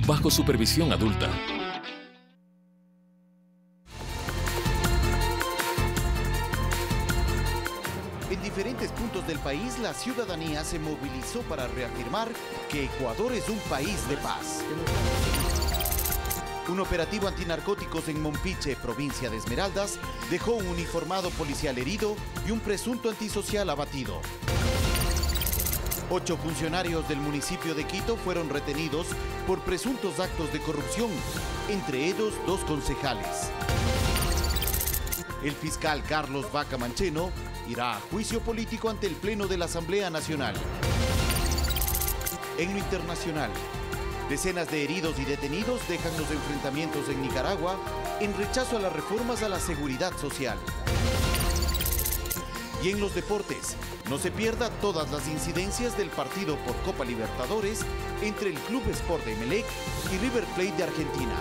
bajo supervisión adulta. En diferentes puntos del país, la ciudadanía se movilizó para reafirmar que Ecuador es un país de paz. Un operativo antinarcóticos en Mompiche, provincia de Esmeraldas, dejó un uniformado policial herido y un presunto antisocial abatido. 8 funcionarios del municipio de Quito fueron retenidos por presuntos actos de corrupción, entre ellos 2 concejales. El fiscal Carlos Vaca Mancheno irá a juicio político ante el Pleno de la Asamblea Nacional. En lo internacional, decenas de heridos y detenidos dejan los enfrentamientos en Nicaragua en rechazo a las reformas a la seguridad social. Y en los deportes, no se pierda todas las incidencias del partido por Copa Libertadores entre el Club Sport de Emelec y River Plate de Argentina.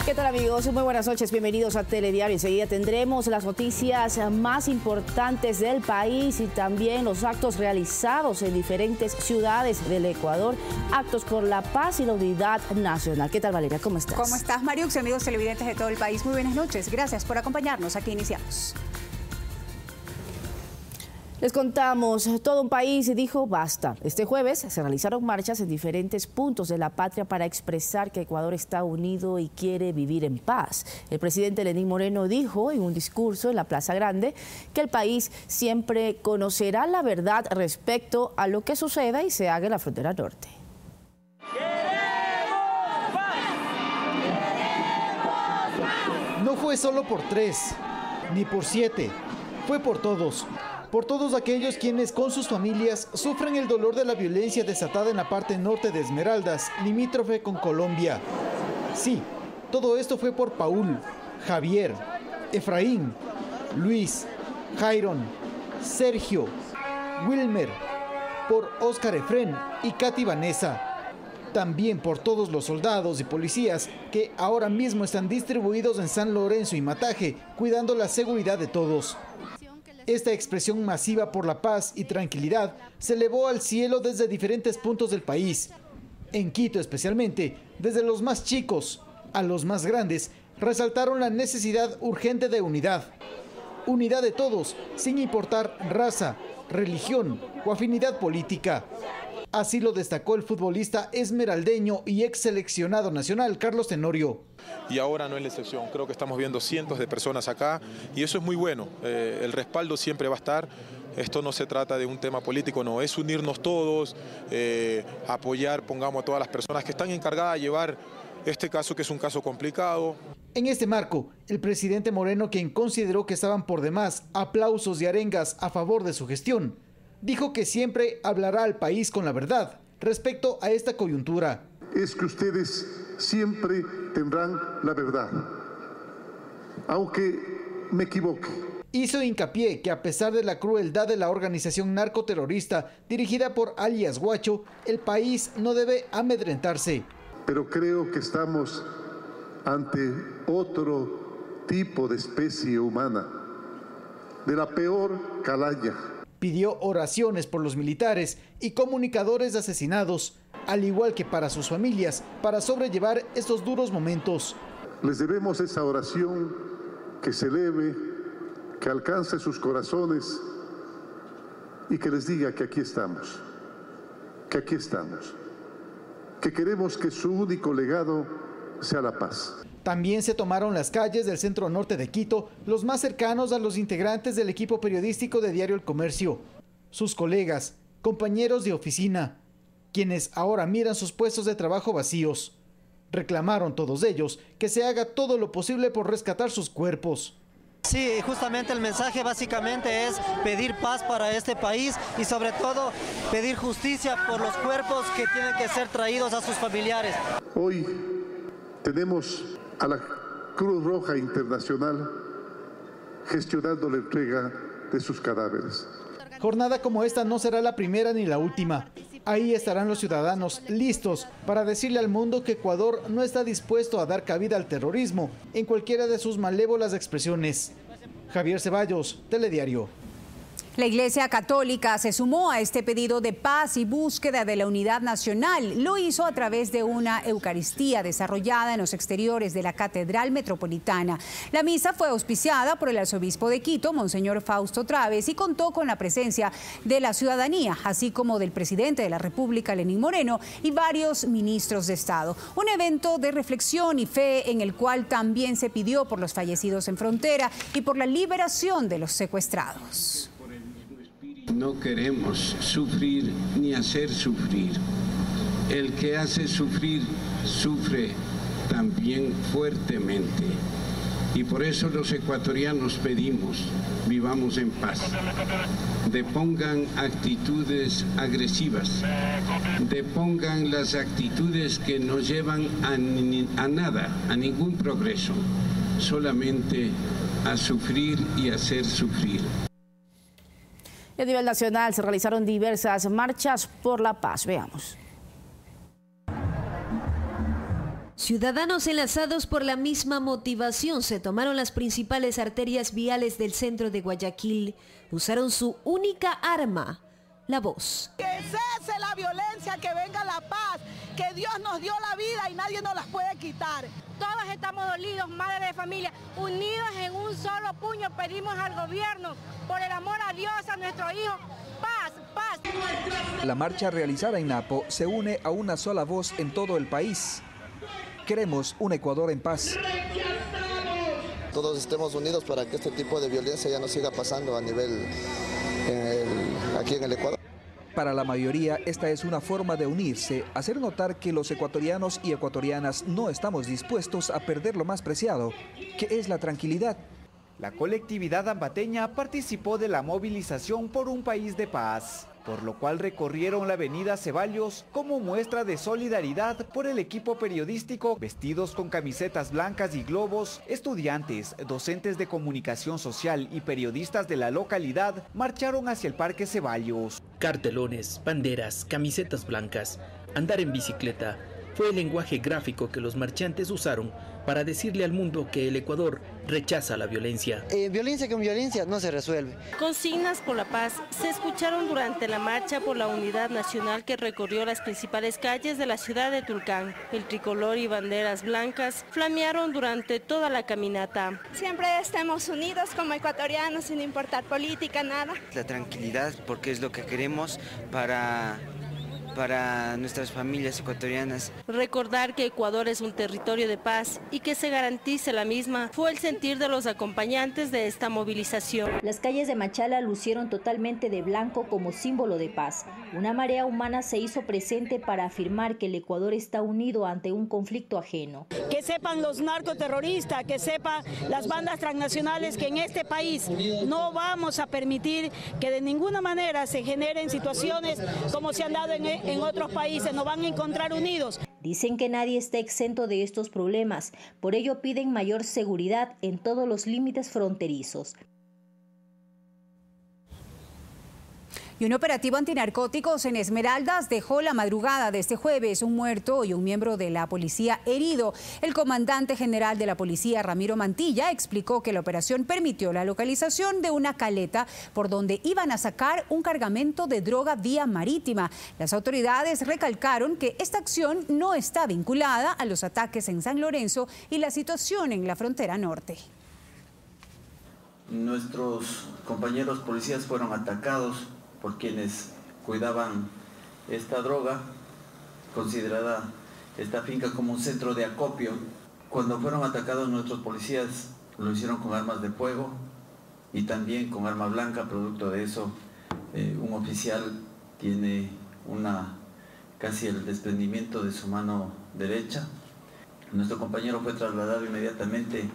¿Qué tal, amigos? Muy buenas noches, bienvenidos a Telediario. Enseguida tendremos las noticias más importantes del país y también los actos realizados en diferentes ciudades del Ecuador, actos por la paz y la unidad nacional. ¿Qué tal, Valeria? ¿Cómo estás? ¿Cómo estás, Mariux? Amigos televidentes de todo el país, muy buenas noches. Gracias por acompañarnos. Aquí iniciamos. Les contamos, todo un país dijo basta. Este jueves se realizaron marchas en diferentes puntos de la patria para expresar que Ecuador está unido y quiere vivir en paz. El presidente Lenín Moreno dijo en un discurso en la Plaza Grande que el país siempre conocerá la verdad respecto a lo que suceda y se haga en la frontera norte. No fue solo por 3, ni por 7, fue por todos. Por todos aquellos quienes con sus familias sufren el dolor de la violencia desatada en la parte norte de Esmeraldas, limítrofe con Colombia. Sí, todo esto fue por Paul, Javier, Efraín, Luis, Jairon, Sergio, Wilmer, por Óscar Efrén y Katy Vanessa. También por todos los soldados y policías que ahora mismo están distribuidos en San Lorenzo y Mataje, cuidando la seguridad de todos. Esta expresión masiva por la paz y tranquilidad se elevó al cielo desde diferentes puntos del país. En Quito especialmente, desde los más chicos a los más grandes, resaltaron la necesidad urgente de unidad. Unidad de todos, sin importar raza, religión o afinidad política. Así lo destacó el futbolista esmeraldeño y ex seleccionado nacional Carlos Tenorio. Y ahora no es la excepción, creo que estamos viendo cientos de personas acá y eso es muy bueno, el respaldo siempre va a estar. Esto no se trata de un tema político, no, es unirnos todos, apoyar, pongamos a todas las personas que están encargadas de llevar este caso, que es un caso complicado. En este marco, el presidente Moreno, quien consideró que estaban por demás aplausos y arengas a favor de su gestión, dijo que siempre hablará al país con la verdad respecto a esta coyuntura. Es que ustedes siempre tendrán la verdad, aunque me equivoque. Hizo hincapié que a pesar de la crueldad de la organización narcoterrorista dirigida por alias Guacho, el país no debe amedrentarse. Pero creo que estamos ante otro tipo de especie humana, de la peor calaña. Pidió oraciones por los militares y comunicadores asesinados, al igual que para sus familias, para sobrellevar estos duros momentos. Les debemos esa oración que se eleve, que alcance sus corazones y que les diga que aquí estamos, que aquí estamos, que queremos que su único legado sea la paz. También se tomaron las calles del centro norte de Quito, los más cercanos a los integrantes del equipo periodístico de Diario El Comercio, sus colegas, compañeros de oficina, quienes ahora miran sus puestos de trabajo vacíos. Reclamaron todos ellos que se haga todo lo posible por rescatar sus cuerpos. Sí, justamente el mensaje básicamente es pedir paz para este país y sobre todo pedir justicia por los cuerpos que tienen que ser traídos a sus familiares. Hoy tenemos a la Cruz Roja Internacional gestionando la entrega de sus cadáveres. Jornada como esta no será la primera ni la última. Ahí estarán los ciudadanos listos para decirle al mundo que Ecuador no está dispuesto a dar cabida al terrorismo en cualquiera de sus malévolas expresiones. Javier Ceballos, Telediario. La Iglesia Católica se sumó a este pedido de paz y búsqueda de la unidad nacional. Lo hizo a través de una Eucaristía desarrollada en los exteriores de la Catedral Metropolitana. La misa fue auspiciada por el arzobispo de Quito, Monseñor Fausto Traves, y contó con la presencia de la ciudadanía, así como del presidente de la República, Lenín Moreno, y varios ministros de Estado. Un evento de reflexión y fe en el cual también se pidió por los fallecidos en frontera y por la liberación de los secuestrados. No queremos sufrir ni hacer sufrir. El que hace sufrir, sufre también fuertemente. Y por eso los ecuatorianos pedimos, vivamos en paz. Depongan actitudes agresivas. Depongan las actitudes que no llevan a nada, a ningún progreso. Solamente a sufrir y hacer sufrir. A nivel nacional se realizaron diversas marchas por la paz. Veamos. Ciudadanos enlazados por la misma motivación se tomaron las principales arterias viales del centro de Guayaquil. Usaron su única arma, la voz. Que cese la violencia, que venga la paz, que Dios nos dio la vida y nadie nos las puede quitar. Todos estamos dolidos, madres de familia, unidos en un solo puño, pedimos al gobierno, por el amor a Dios, a nuestro hijo, paz, paz. La marcha realizada en Napo se une a una sola voz en todo el país. Queremos un Ecuador en paz. Todos estemos unidos para que este tipo de violencia ya no siga pasando a nivel aquí en el Ecuador. Para la mayoría, esta es una forma de unirse, hacer notar que los ecuatorianos y ecuatorianas no estamos dispuestos a perder lo más preciado, que es la tranquilidad. La colectividad ambateña participó de la movilización por un país de paz, por lo cual recorrieron la avenida Ceballos como muestra de solidaridad por el equipo periodístico, vestidos con camisetas blancas y globos. Estudiantes, docentes de comunicación social y periodistas de la localidad marcharon hacia el Parque Ceballos. Cartelones, banderas, camisetas blancas, andar en bicicleta, fue el lenguaje gráfico que los marchantes usaron para decirle al mundo que el Ecuador rechaza la violencia. Violencia con violencia no se resuelve. Consignas por la paz se escucharon durante la marcha por la unidad nacional que recorrió las principales calles de la ciudad de Tulcán. El tricolor y banderas blancas flamearon durante toda la caminata. Siempre estemos unidos como ecuatorianos sin importar política, nada. La tranquilidad, porque es lo que queremos para nuestras familias ecuatorianas. Recordar que Ecuador es un territorio de paz y que se garantice la misma fue el sentir de los acompañantes de esta movilización. Las calles de Machala lucieron totalmente de blanco como símbolo de paz. Una marea humana se hizo presente para afirmar que el Ecuador está unido ante un conflicto ajeno. Que sepan los narcoterroristas, que sepan las bandas transnacionales que en este país no vamos a permitir que de ninguna manera se generen situaciones como se han dado en otros países, nos van a encontrar unidos. Dicen que nadie está exento de estos problemas, por ello piden mayor seguridad en todos los límites fronterizos. Y un operativo antinarcóticos en Esmeraldas dejó la madrugada de este jueves un muerto y un miembro de la policía herido. El comandante general de la policía, Ramiro Mantilla, explicó que la operación permitió la localización de una caleta por donde iban a sacar un cargamento de droga vía marítima. Las autoridades recalcaron que esta acción no está vinculada a los ataques en San Lorenzo y la situación en la frontera norte. Nuestros compañeros policías fueron atacados por quienes cuidaban esta droga, considerada esta finca como un centro de acopio. Cuando fueron atacados nuestros policías lo hicieron con armas de fuego y también con arma blanca. Producto de eso, un oficial tiene casi el desprendimiento de su mano derecha. Nuestro compañero fue trasladado inmediatamente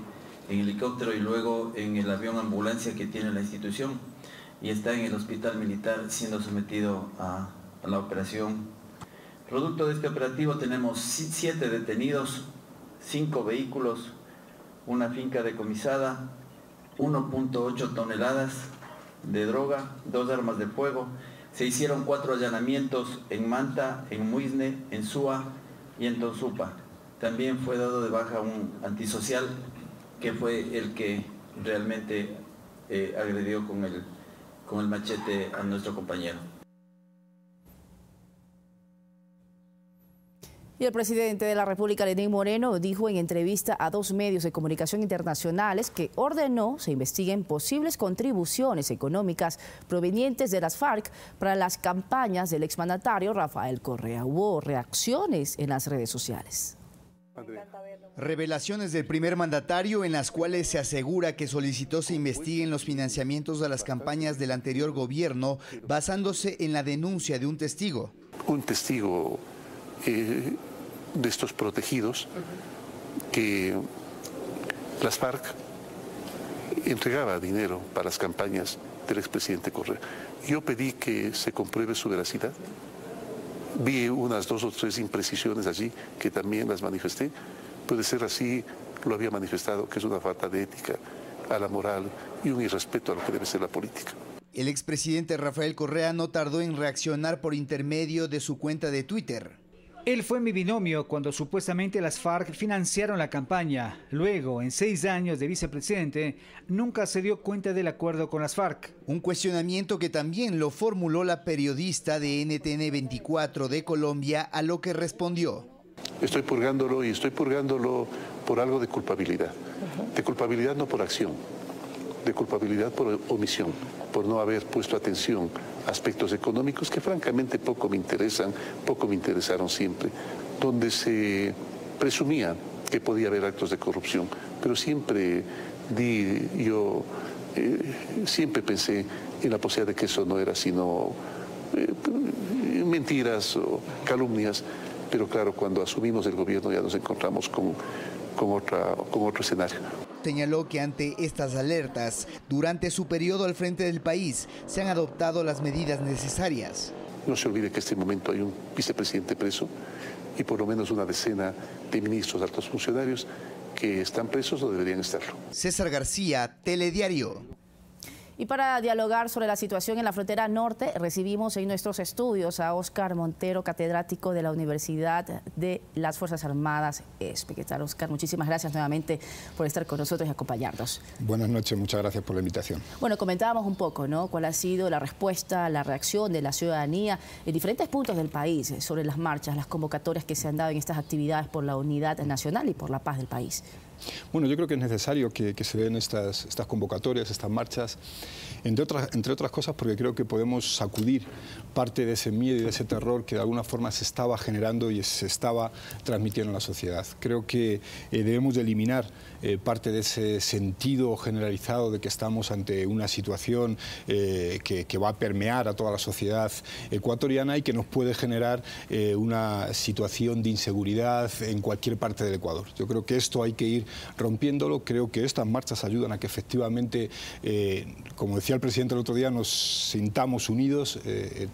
en helicóptero y luego en el avión ambulancia que tiene la institución, y está en el hospital militar siendo sometido a la operación. Producto de este operativo tenemos 7 detenidos, 5 vehículos, una finca decomisada, 1.8 toneladas de droga, 2 armas de fuego, Se hicieron 4 allanamientos en Manta, en Muisne, en Suá y en Tonsupa. También fue dado de baja un antisocial que fue el que realmente agredió con el machete a nuestro compañero. Y el presidente de la República, Lenín Moreno, dijo en entrevista a 2 medios de comunicación internacionales que ordenó se investiguen posibles contribuciones económicas provenientes de las FARC para las campañas del exmandatario Rafael Correa. Hubo reacciones en las redes sociales. Revelaciones del primer mandatario en las cuales se asegura que solicitó se investiguen los financiamientos de las campañas del anterior gobierno basándose en la denuncia de un testigo. Un testigo de estos protegidos que las FARC entregaba dinero para las campañas del expresidente Correa. Yo pedí que se compruebe su veracidad. Vi unas 2 o 3 imprecisiones allí que también las manifesté. Puede ser así, lo había manifestado, que es una falta de ética a la moral y un irrespeto a lo que debe ser la política. El expresidente Rafael Correa no tardó en reaccionar por intermedio de su cuenta de Twitter. Él fue mi binomio cuando supuestamente las FARC financiaron la campaña. Luego, en 6 años de vicepresidente, nunca se dio cuenta del acuerdo con las FARC. Un cuestionamiento que también lo formuló la periodista de NTN 24 de Colombia, a lo que respondió. Estoy purgándolo y estoy purgándolo por algo de culpabilidad. De culpabilidad no por acción, de culpabilidad por omisión, por no haber puesto atención a aspectos económicos que francamente poco me interesan, poco me interesaron siempre, donde se presumía que podía haber actos de corrupción, pero siempre siempre pensé en la posibilidad de que eso no era sino mentiras o calumnias, pero claro, cuando asumimos el gobierno ya nos encontramos con otro escenario. Señaló que ante estas alertas, durante su periodo al frente del país, se han adoptado las medidas necesarias. No se olvide que en este momento hay un vicepresidente preso y por lo menos una decena de ministros, altos funcionarios que están presos o deberían estarlo. César García, Telediario. Y para dialogar sobre la situación en la frontera norte, recibimos en nuestros estudios a Óscar Montero, catedrático de la Universidad de las Fuerzas Armadas ESPE. ¿Qué tal, Óscar? Muchísimas gracias nuevamente por estar con nosotros y acompañarnos. Buenas noches, muchas gracias por la invitación. Bueno, comentábamos un poco, ¿no?, cuál ha sido la respuesta, la reacción de la ciudadanía en diferentes puntos del país sobre las marchas, las convocatorias que se han dado en estas actividades por la unidad nacional y por la paz del país. Bueno, yo creo que es necesario que se den estas convocatorias, estas marchas, entre otras cosas porque creo que podemos sacudir parte de ese miedo y de ese terror que de alguna forma se estaba generando y se estaba transmitiendo en la sociedad. Creo que debemos de eliminar parte de ese sentido generalizado de que estamos ante una situación que va a permear a toda la sociedad ecuatoriana y que nos puede generar una situación de inseguridad en cualquier parte del Ecuador. Yo creo que esto hay que ir rompiéndolo. Creo que estas marchas ayudan a que efectivamente, como decía el presidente el otro día, nos sintamos unidos,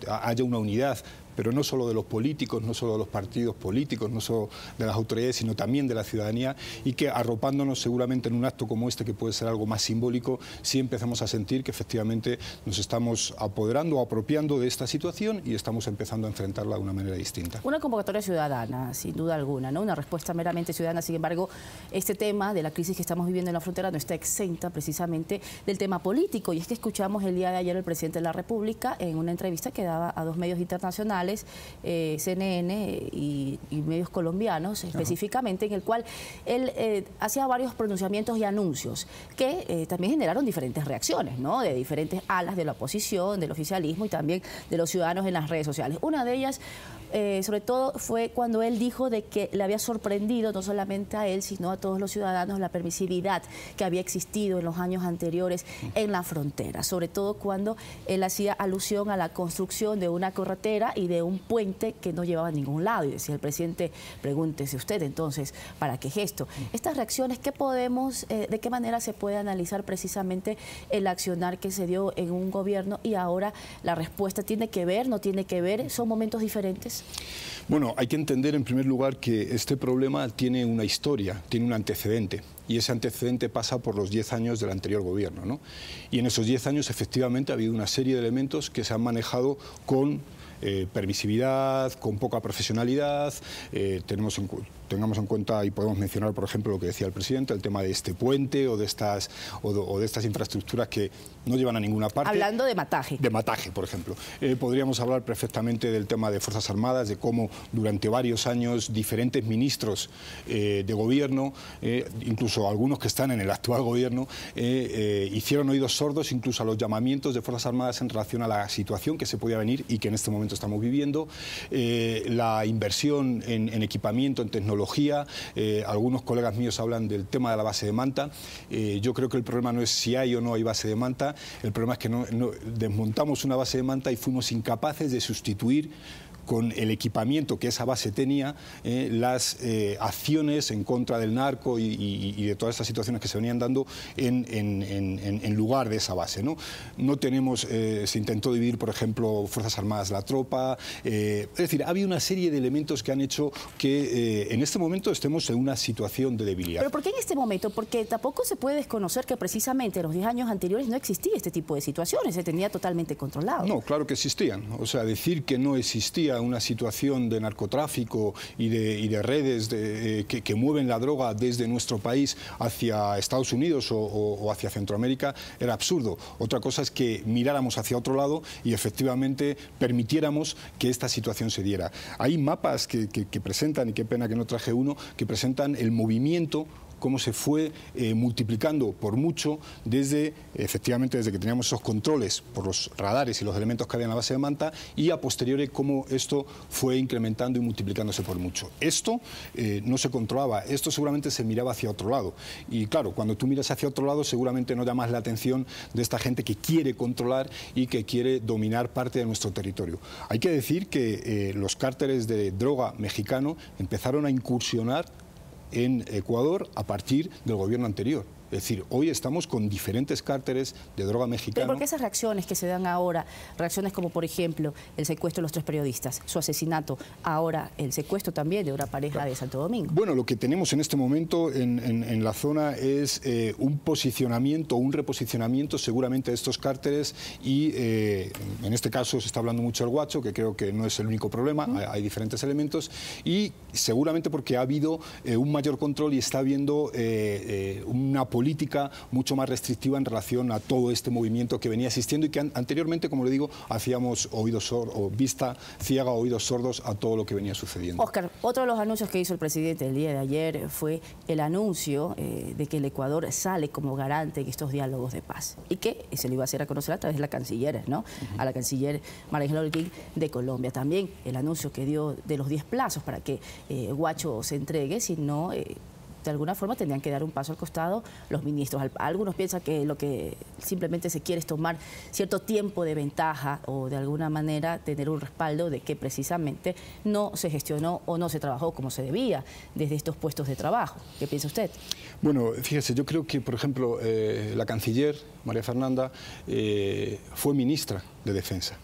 haya una unidad, pero no solo de los políticos, no solo de los partidos políticos, no solo de las autoridades, sino también de la ciudadanía, y que arropándonos seguramente en un acto como este, que puede ser algo más simbólico, sí empezamos a sentir que efectivamente nos estamos apoderando o apropiando de esta situación y estamos empezando a enfrentarla de una manera distinta. Una convocatoria ciudadana, sin duda alguna, ¿no? Una respuesta meramente ciudadana. Sin embargo, este tema de la crisis que estamos viviendo en la frontera no está exenta precisamente del tema político, y es que escuchamos el día de ayer al presidente de la República en una entrevista que daba a 2 medios internacionales, CNN y medios colombianos específicamente, en el cual él hacía varios pronunciamientos y anuncios que también generaron diferentes reacciones, ¿no?, de diferentes alas de la oposición, del oficialismo y también de los ciudadanos en las redes sociales. Una de ellas, sobre todo, fue cuando él dijo de que le había sorprendido no solamente a él, sino a todos los ciudadanos la permisividad que había existido en los años anteriores en la frontera, sobre todo cuando él hacía alusión a la construcción de una carretera y de un puente que no llevaba a ningún lado, y decía el presidente: pregúntese usted entonces, ¿para qué es esto? Estas reacciones, ¿qué podemos, de qué manera se puede analizar precisamente el accionar que se dio en un gobierno y ahora la respuesta? ¿Tiene que ver, no tiene que ver? ¿Son momentos diferentes? Bueno, hay que entender en primer lugar que este problema tiene una historia, tiene un antecedente. y ese antecedente pasa por los 10 años del anterior gobierno, ¿no? Y en esos 10 años efectivamente ha habido una serie de elementos que se han manejado con permisividad, con poca profesionalidad. Tengamos en cuenta y podemos mencionar, por ejemplo, lo que decía el presidente, el tema de este puente o de estas infraestructuras que no llevan a ninguna parte. Hablando de mataje. De mataje, por ejemplo. Podríamos hablar perfectamente del tema de Fuerzas Armadas, de cómo durante varios años diferentes ministros de gobierno, incluso algunos que están en el actual gobierno, hicieron oídos sordos incluso a los llamamientos de Fuerzas Armadas en relación a la situación que se podía venir y que en este momento estamos viviendo. La inversión en equipamiento, en tecnología. Algunos colegas míos hablan del tema de la base de Manta. Yo creo que el problema no es si hay o no hay base de Manta, el problema es que desmontamos una base de Manta y fuimos incapaces de sustituir con el equipamiento que esa base tenía, las acciones en contra del narco y de todas estas situaciones que se venían dando en lugar de esa base, ¿no? No tenemos, se intentó dividir, por ejemplo, Fuerzas Armadas, la tropa, es decir, había una serie de elementos que han hecho que en este momento estemos en una situación de debilidad. ¿Pero por qué en este momento? Porque tampoco se puede desconocer que precisamente en los 10 años anteriores no existía este tipo de situaciones, se tenía totalmente controlado. No, claro que existían. O sea, decir que no existía una situación de narcotráfico y de redes que mueven la droga desde nuestro país hacia Estados Unidos o hacia Centroamérica era absurdo. Otra cosa es que miráramos hacia otro lado y efectivamente permitiéramos que esta situación se diera. Hay mapas que presentan, y qué pena que no traje uno, que presentan el movimiento, cómo se fue multiplicando por mucho efectivamente desde que teníamos esos controles por los radares y los elementos que había en la base de Manta, y a posteriori cómo esto fue incrementando y multiplicándose por mucho. Esto no se controlaba, esto seguramente se miraba hacia otro lado. Y claro, cuando tú miras hacia otro lado seguramente no llamas la atención de esta gente que quiere controlar y que quiere dominar parte de nuestro territorio. Hay que decir que los cárteles de droga mexicano empezaron a incursionar en Ecuador a partir del gobierno anterior. Es decir, hoy estamos con diferentes cárteles de droga mexicana. ¿Pero por qué esas reacciones que se dan ahora, reacciones como por ejemplo el secuestro de los 3 periodistas, su asesinato, ahora el secuestro también de una pareja de Santo Domingo? Bueno, lo que tenemos en este momento en la zona es un posicionamiento, un reposicionamiento seguramente de estos cárteles y en este caso se está hablando mucho del Guacho, que creo que no es el único problema, hay diferentes elementos y seguramente porque ha habido un mayor control y está habiendo una política mucho más restrictiva en relación a todo este movimiento que venía existiendo y que anteriormente, como le digo, hacíamos vista ciega, oídos sordos a todo lo que venía sucediendo. Óscar, otro de los anuncios que hizo el presidente el día de ayer fue el anuncio de que el Ecuador sale como garante en estos diálogos de paz y que se lo iba a hacer a conocer a través de la canciller, ¿no? A la canciller María Ángela Holguín de Colombia. También el anuncio que dio de los 10 plazos para que Guacho se entregue, si no de alguna forma tendrían que dar un paso al costado los ministros. Algunos piensan que lo que simplemente se quiere es tomar cierto tiempo de ventaja o de alguna manera tener un respaldo de que precisamente no se gestionó o no se trabajó como se debía desde estos puestos de trabajo. ¿Qué piensa usted? Bueno, fíjese, yo creo que, por ejemplo, la canciller María Fernanda fue ministra de Defensa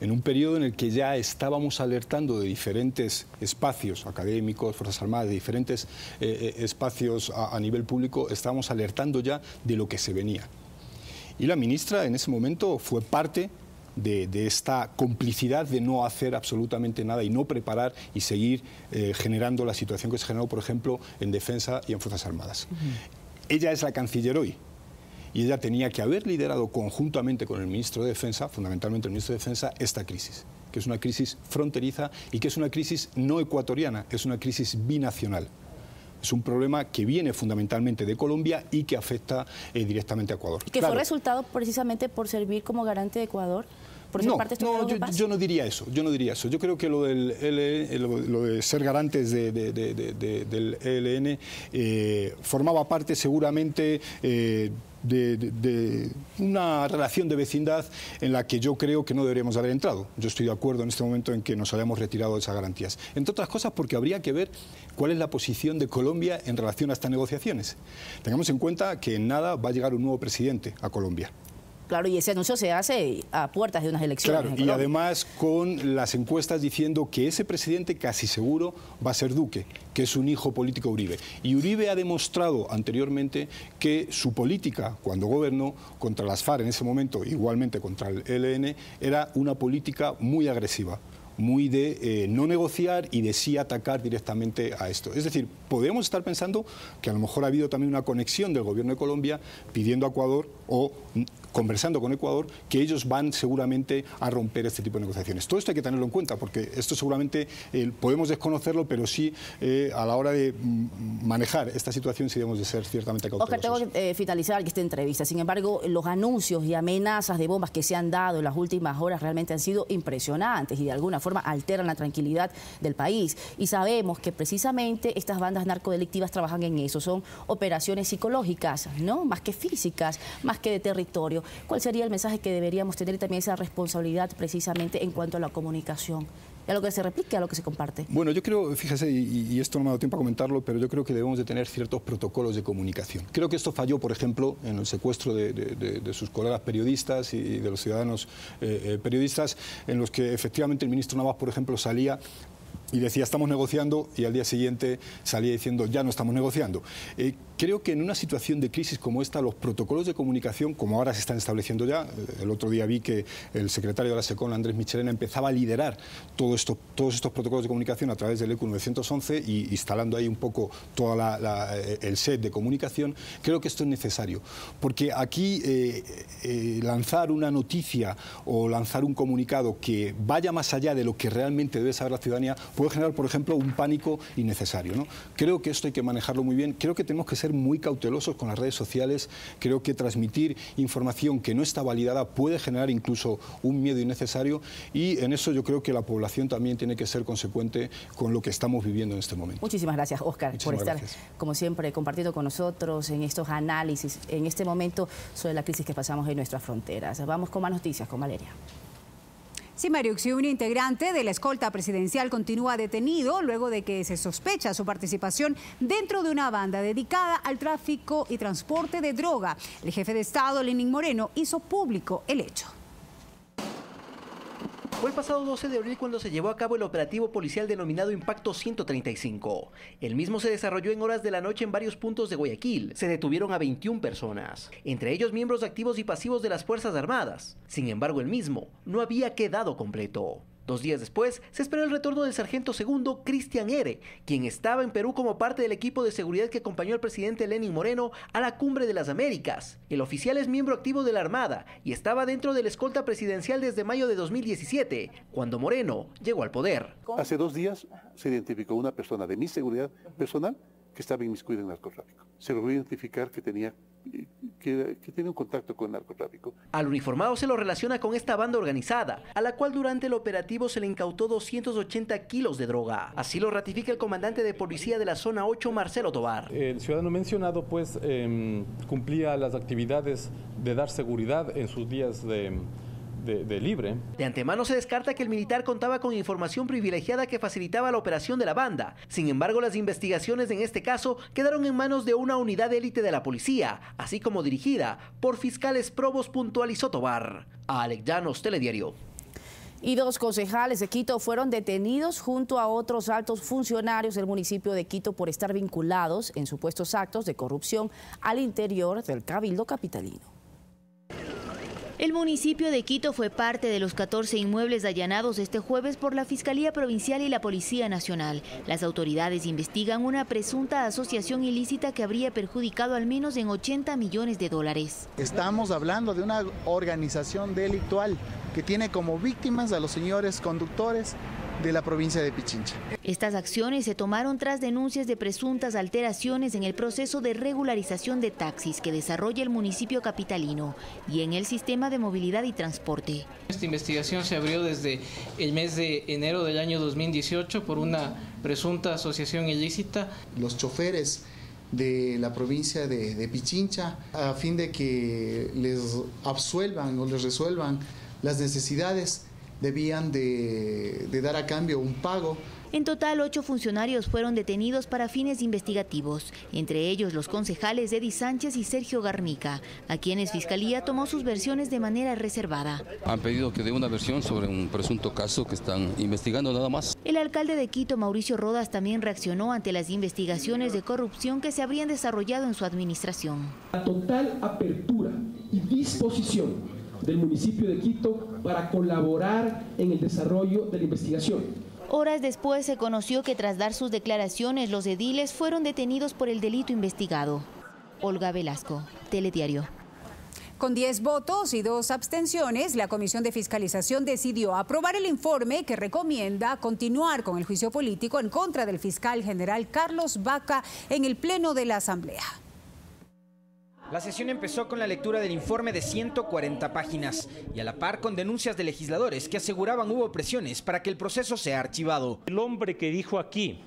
en un periodo en el que ya estábamos alertando de diferentes espacios académicos, Fuerzas Armadas, de diferentes espacios a nivel público, estábamos alertando ya de lo que se venía. Y la ministra en ese momento fue parte de esta complicidad de no hacer absolutamente nada y no preparar y seguir generando la situación que se generó, por ejemplo, en Defensa y en Fuerzas Armadas. Ella es la canciller hoy. Y ella tenía que haber liderado conjuntamente con el ministro de Defensa, fundamentalmente el ministro de Defensa, esta crisis, que es una crisis fronteriza y que es una crisis no ecuatoriana, es una crisis binacional. Es un problema que viene fundamentalmente de Colombia y que afecta directamente a Ecuador. ¿Y que fue resultado precisamente por servir como garante de Ecuador? No, yo no diría eso, yo creo que lo de ser garantes del ELN formaba parte seguramente de una relación de vecindad en la que yo creo que no deberíamos haber entrado. Yo estoy de acuerdo en este momento en que nos hayamos retirado de esas garantías. Entre otras cosas porque habría que ver cuál es la posición de Colombia en relación a estas negociaciones. Tengamos en cuenta que en nada va a llegar un nuevo presidente a Colombia. Claro, y ese anuncio se hace a puertas de unas elecciones. Claro, y además con las encuestas diciendo que ese presidente casi seguro va a ser Duque, que es un hijo político de Uribe. Y Uribe ha demostrado anteriormente que su política, cuando gobernó contra las FARC en ese momento, igualmente contra el ELN, era una política muy agresiva, muy de no negociar y de sí atacar directamente a esto. Es decir, podemos estar pensando que a lo mejor ha habido también una conexión del gobierno de Colombia pidiendo a Ecuador o conversando con Ecuador que ellos van seguramente a romper este tipo de negociaciones. Todo esto hay que tenerlo en cuenta porque esto seguramente podemos desconocerlo, pero sí a la hora de manejar esta situación sí debemos de ser ciertamente cautelosos. Oscar, tengo que finalizar esta entrevista. Sin embargo, los anuncios y amenazas de bombas que se han dado en las últimas horas realmente han sido impresionantes y de alguna forma alteran la tranquilidad del país. Y sabemos que precisamente estas bandas narcodelictivas trabajan en eso. Son operaciones psicológicas, ¿no? Más que físicas, más que de territorio. ¿Cuál sería el mensaje que deberíamos tener y también esa responsabilidad precisamente en cuanto a la comunicación? A lo que se replique, a lo que se comparte. Bueno, yo creo, fíjese, y esto no me ha dado tiempo a comentarlo, pero yo creo que debemos de tener ciertos protocolos de comunicación. Creo que esto falló, por ejemplo, en el secuestro de sus colegas periodistas y de los ciudadanos periodistas, en los que efectivamente el ministro Navas, por ejemplo, salía y decía estamos negociando y al día siguiente salía diciendo ya no estamos negociando. Creo que en una situación de crisis como esta, los protocolos de comunicación, como ahora se están estableciendo ya, el otro día vi que el secretario de la SECON, Andrés Michelena, empezaba a liderar todos estos protocolos de comunicación a través del ECU 911 y instalando ahí un poco todo el set de comunicación. Creo que esto es necesario, porque aquí lanzar una noticia o lanzar un comunicado que vaya más allá de lo que realmente debe saber la ciudadanía puede generar, por ejemplo, un pánico innecesario, ¿no? Creo que esto hay que manejarlo muy bien. Creo que tenemos que ser muy cautelosos con las redes sociales. Creo que transmitir información que no está validada puede generar incluso un miedo innecesario y en eso yo creo que la población también tiene que ser consecuente con lo que estamos viviendo en este momento. Muchísimas gracias, Oscar, por estar, como siempre, compartiendo con nosotros en estos análisis, en este momento, sobre la crisis que pasamos en nuestras fronteras. Vamos con más noticias con Valeria. Sí, Mariuxi, un integrante de la escolta presidencial continúa detenido luego de que se sospecha su participación dentro de una banda dedicada al tráfico y transporte de droga. El jefe de Estado, Lenín Moreno, hizo público el hecho. Fue el pasado 12 de abril cuando se llevó a cabo el operativo policial denominado Impacto 135. El mismo se desarrolló en horas de la noche en varios puntos de Guayaquil. Se detuvieron a 21 personas, entre ellos miembros activos y pasivos de las Fuerzas Armadas. Sin embargo, el mismo no había quedado completo. 2 días después, se esperó el retorno del sargento segundo Cristian R., quien estaba en Perú como parte del equipo de seguridad que acompañó al presidente Lenín Moreno a la Cumbre de las Américas. El oficial es miembro activo de la Armada y estaba dentro de la escolta presidencial desde mayo de 2017, cuando Moreno llegó al poder. Hace 2 días se identificó una persona de mi seguridad personal que estaba inmiscuida en narcotráfico. Se logró identificar que tenía un contacto con el narcotráfico. Al uniformado se lo relaciona con esta banda organizada, a la cual durante el operativo se le incautó 280 kilos de droga. Así lo ratifica el comandante de policía de la zona 8, Marcelo Tobar. El ciudadano mencionado pues cumplía las actividades de dar seguridad en sus días de libre. De antemano se descarta que el militar contaba con información privilegiada que facilitaba la operación de la banda. Sin embargo, las investigaciones en este caso quedaron en manos de una unidad de élite de la policía, así como dirigida por fiscales probos, puntualizó Tobar. Alex Llanos, Telediario. Y 2 concejales de Quito fueron detenidos junto a otros altos funcionarios del municipio de Quito por estar vinculados en supuestos actos de corrupción al interior del Cabildo capitalino. El municipio de Quito fue parte de los 14 inmuebles allanados este jueves por la Fiscalía Provincial y la Policía Nacional. Las autoridades investigan una presunta asociación ilícita que habría perjudicado al menos en 80 millones de dólares. Estamos hablando de una organización delictual que tiene como víctimas a los señores conductores de la provincia de Pichincha. Estas acciones se tomaron tras denuncias de presuntas alteraciones en el proceso de regularización de taxis que desarrolla el municipio capitalino y en el sistema de movilidad y transporte. Esta investigación se abrió desde el mes de enero del año 2018 por una presunta asociación ilícita. Los choferes de la provincia de Pichincha, a fin de que les absuelvan o les resuelvan las necesidades, debían de dar a cambio un pago. En total, 8 funcionarios fueron detenidos para fines investigativos, entre ellos los concejales Eddie Sánchez y Sergio Garnica, a quienes Fiscalía tomó sus versiones de manera reservada. Han pedido que dé una versión sobre un presunto caso que están investigando nada más. El alcalde de Quito, Mauricio Rodas, también reaccionó ante las investigaciones de corrupción que se habrían desarrollado en su administración. La total apertura y disposición del municipio de Quito para colaborar en el desarrollo de la investigación. Horas después se conoció que tras dar sus declaraciones, los ediles fueron detenidos por el delito investigado. Olga Velasco, Telediario. Con 10 votos y 2 abstenciones, la Comisión de Fiscalización decidió aprobar el informe que recomienda continuar con el juicio político en contra del fiscal general Carlos Vaca en el Pleno de la Asamblea. La sesión empezó con la lectura del informe de 140 páginas y a la par con denuncias de legisladores que aseguraban hubo presiones para que el proceso sea archivado. El hombre que dijo aquí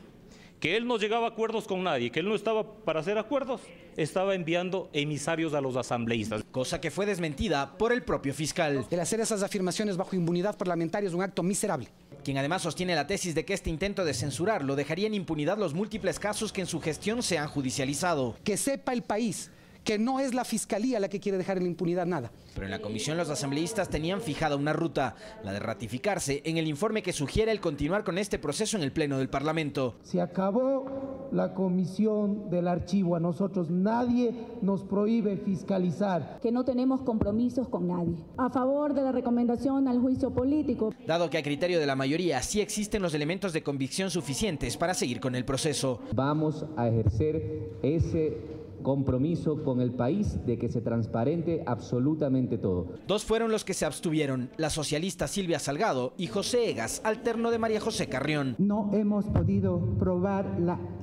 que él no llegaba a acuerdos con nadie, que él no estaba para hacer acuerdos, estaba enviando emisarios a los asambleístas. Cosa que fue desmentida por el propio fiscal. El hacer esas afirmaciones bajo inmunidad parlamentaria es un acto miserable. Quien además sostiene la tesis de que este intento de censurarlo dejaría en impunidad los múltiples casos que en su gestión se han judicializado. Que sepa el país que no es la Fiscalía la que quiere dejar en la impunidad nada. Pero en la comisión los asambleístas tenían fijada una ruta, la de ratificarse en el informe que sugiere el continuar con este proceso en el Pleno del Parlamento. Se acabó la comisión del archivo, a nosotros nadie nos prohíbe fiscalizar. Que no tenemos compromisos con nadie. A favor de la recomendación al juicio político. Dado que a criterio de la mayoría sí existen los elementos de convicción suficientes para seguir con el proceso. Vamos a ejercer ese compromiso con el país de que se transparente absolutamente todo. 2 fueron los que se abstuvieron, la socialista Silvia Salgado y José Egas, alterno de María José Carrión. No hemos podido probar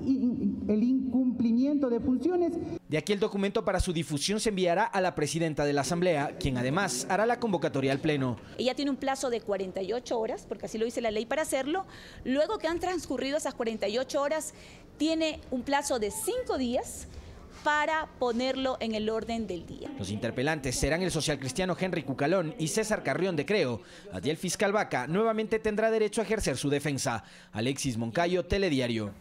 el incumplimiento de funciones. De aquí el documento para su difusión se enviará a la presidenta de la Asamblea, quien además hará la convocatoria al Pleno. Ella tiene un plazo de 48 horas, porque así lo dice la ley para hacerlo. Luego que han transcurrido esas 48 horas, tiene un plazo de 5 días para ponerlo en el orden del día. Los interpelantes serán el socialcristiano Henry Cucalón y César Carrión de Creo. Allí el fiscal Vaca nuevamente tendrá derecho a ejercer su defensa. Alexis Moncayo, Telediario.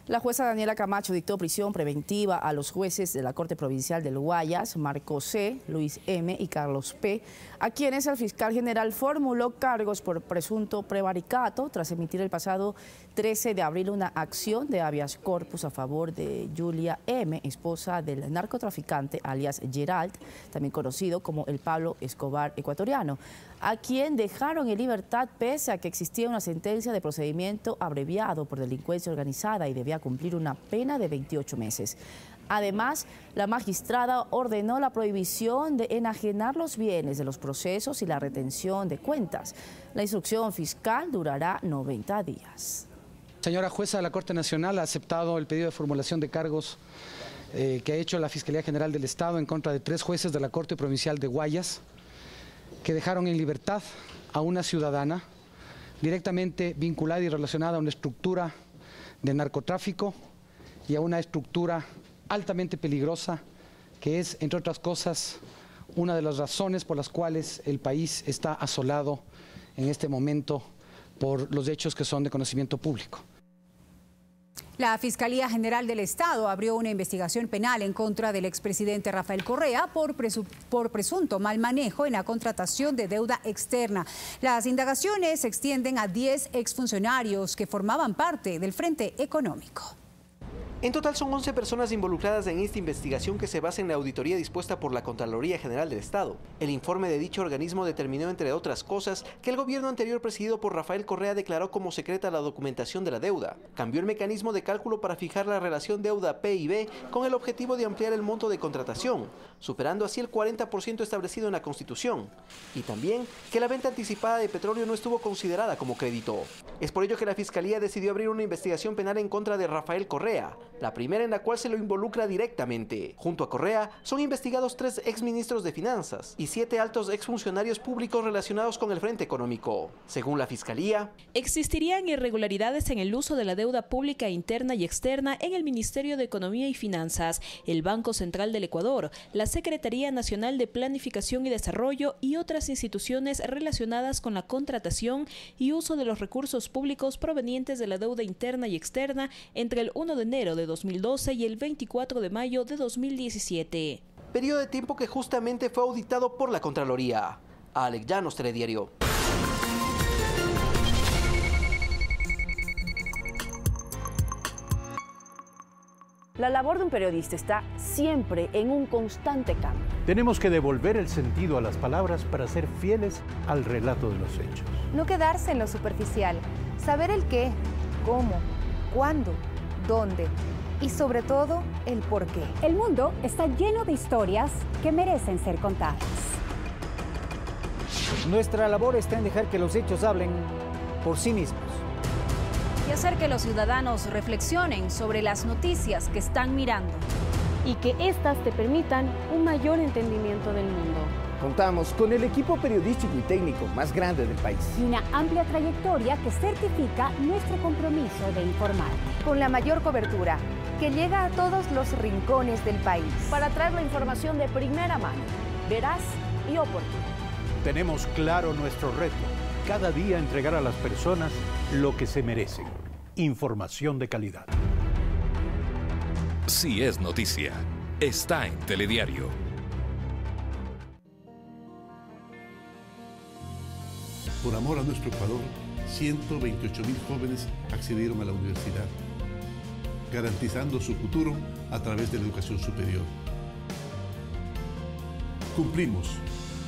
La jueza Daniela Camacho dictó prisión preventiva a los jueces de la Corte Provincial del Guayas, Marco C., Luis M. y Carlos P., a quienes el fiscal general formuló cargos por presunto prevaricato tras emitir el pasado 13 de abril una acción de habeas corpus a favor de Julia M., esposa del narcotraficante alias Gerald, también conocido como el Pablo Escobar ecuatoriano, a quien dejaron en libertad pese a que existía una sentencia de procedimiento abreviado por delincuencia organizada y debía cumplir una pena de 28 meses. Además, la magistrada ordenó la prohibición de enajenar los bienes de los procesos y la retención de cuentas. La instrucción fiscal durará 90 días. Señora jueza de la Corte Nacional ha aceptado el pedido de formulación de cargos que ha hecho la Fiscalía General del Estado en contra de 3 jueces de la Corte Provincial de Guayas, que dejaron en libertad a una ciudadana directamente vinculada y relacionada a una estructura de narcotráfico y a una estructura altamente peligrosa, que es, entre otras cosas, una de las razones por las cuales el país está asolado en este momento por los hechos que son de conocimiento público. La Fiscalía General del Estado abrió una investigación penal en contra del expresidente Rafael Correa por presunto mal manejo en la contratación de deuda externa. Las indagaciones se extienden a 10 exfuncionarios que formaban parte del Frente Económico. En total son 11 personas involucradas en esta investigación que se basa en la auditoría dispuesta por la Contraloría General del Estado. El informe de dicho organismo determinó, entre otras cosas, que el gobierno anterior presidido por Rafael Correa declaró como secreta la documentación de la deuda, cambió el mecanismo de cálculo para fijar la relación deuda-PIB con el objetivo de ampliar el monto de contratación, superando así el 40% establecido en la Constitución, y también que la venta anticipada de petróleo no estuvo considerada como crédito. Es por ello que la Fiscalía decidió abrir una investigación penal en contra de Rafael Correa, la primera en la cual se lo involucra directamente. Junto a Correa, son investigados 3 exministros de Finanzas y 7 altos exfuncionarios públicos relacionados con el Frente Económico. Según la Fiscalía, existirían irregularidades en el uso de la deuda pública interna y externa en el Ministerio de Economía y Finanzas, el Banco Central del Ecuador, la Secretaría Nacional de Planificación y Desarrollo y otras instituciones relacionadas con la contratación y uso de los recursos públicos provenientes de la deuda interna y externa entre el 1 de enero de 2012 y el 24 de mayo de 2017. Periodo de tiempo que justamente fue auditado por la Contraloría. Alex Llanos, Telediario. La labor de un periodista está siempre en un constante cambio. Tenemos que devolver el sentido a las palabras para ser fieles al relato de los hechos. No quedarse en lo superficial, saber el qué, cómo, cuándo, dónde y sobre todo el por qué. El mundo está lleno de historias que merecen ser contadas. Nuestra labor está en dejar que los hechos hablen por sí mismos. Y hacer que los ciudadanos reflexionen sobre las noticias que están mirando. Y que éstas te permitan un mayor entendimiento del mundo. Contamos con el equipo periodístico y técnico más grande del país. Y una amplia trayectoria que certifica nuestro compromiso de informar. Con la mayor cobertura, que llega a todos los rincones del país. Para traer la información de primera mano, veraz y oportuna. Tenemos claro nuestro reto. Cada día entregar a las personas lo que se merecen. Información de calidad. Si es noticia, está en Telediario. Por amor a nuestro Ecuador, 128,000 jóvenes accedieron a la universidad, garantizando su futuro a través de la educación superior. Cumplimos,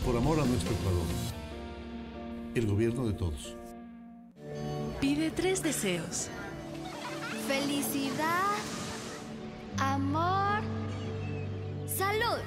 por amor a nuestro Ecuador, el gobierno de todos. Pide 3 deseos. Felicidad, amor, salud.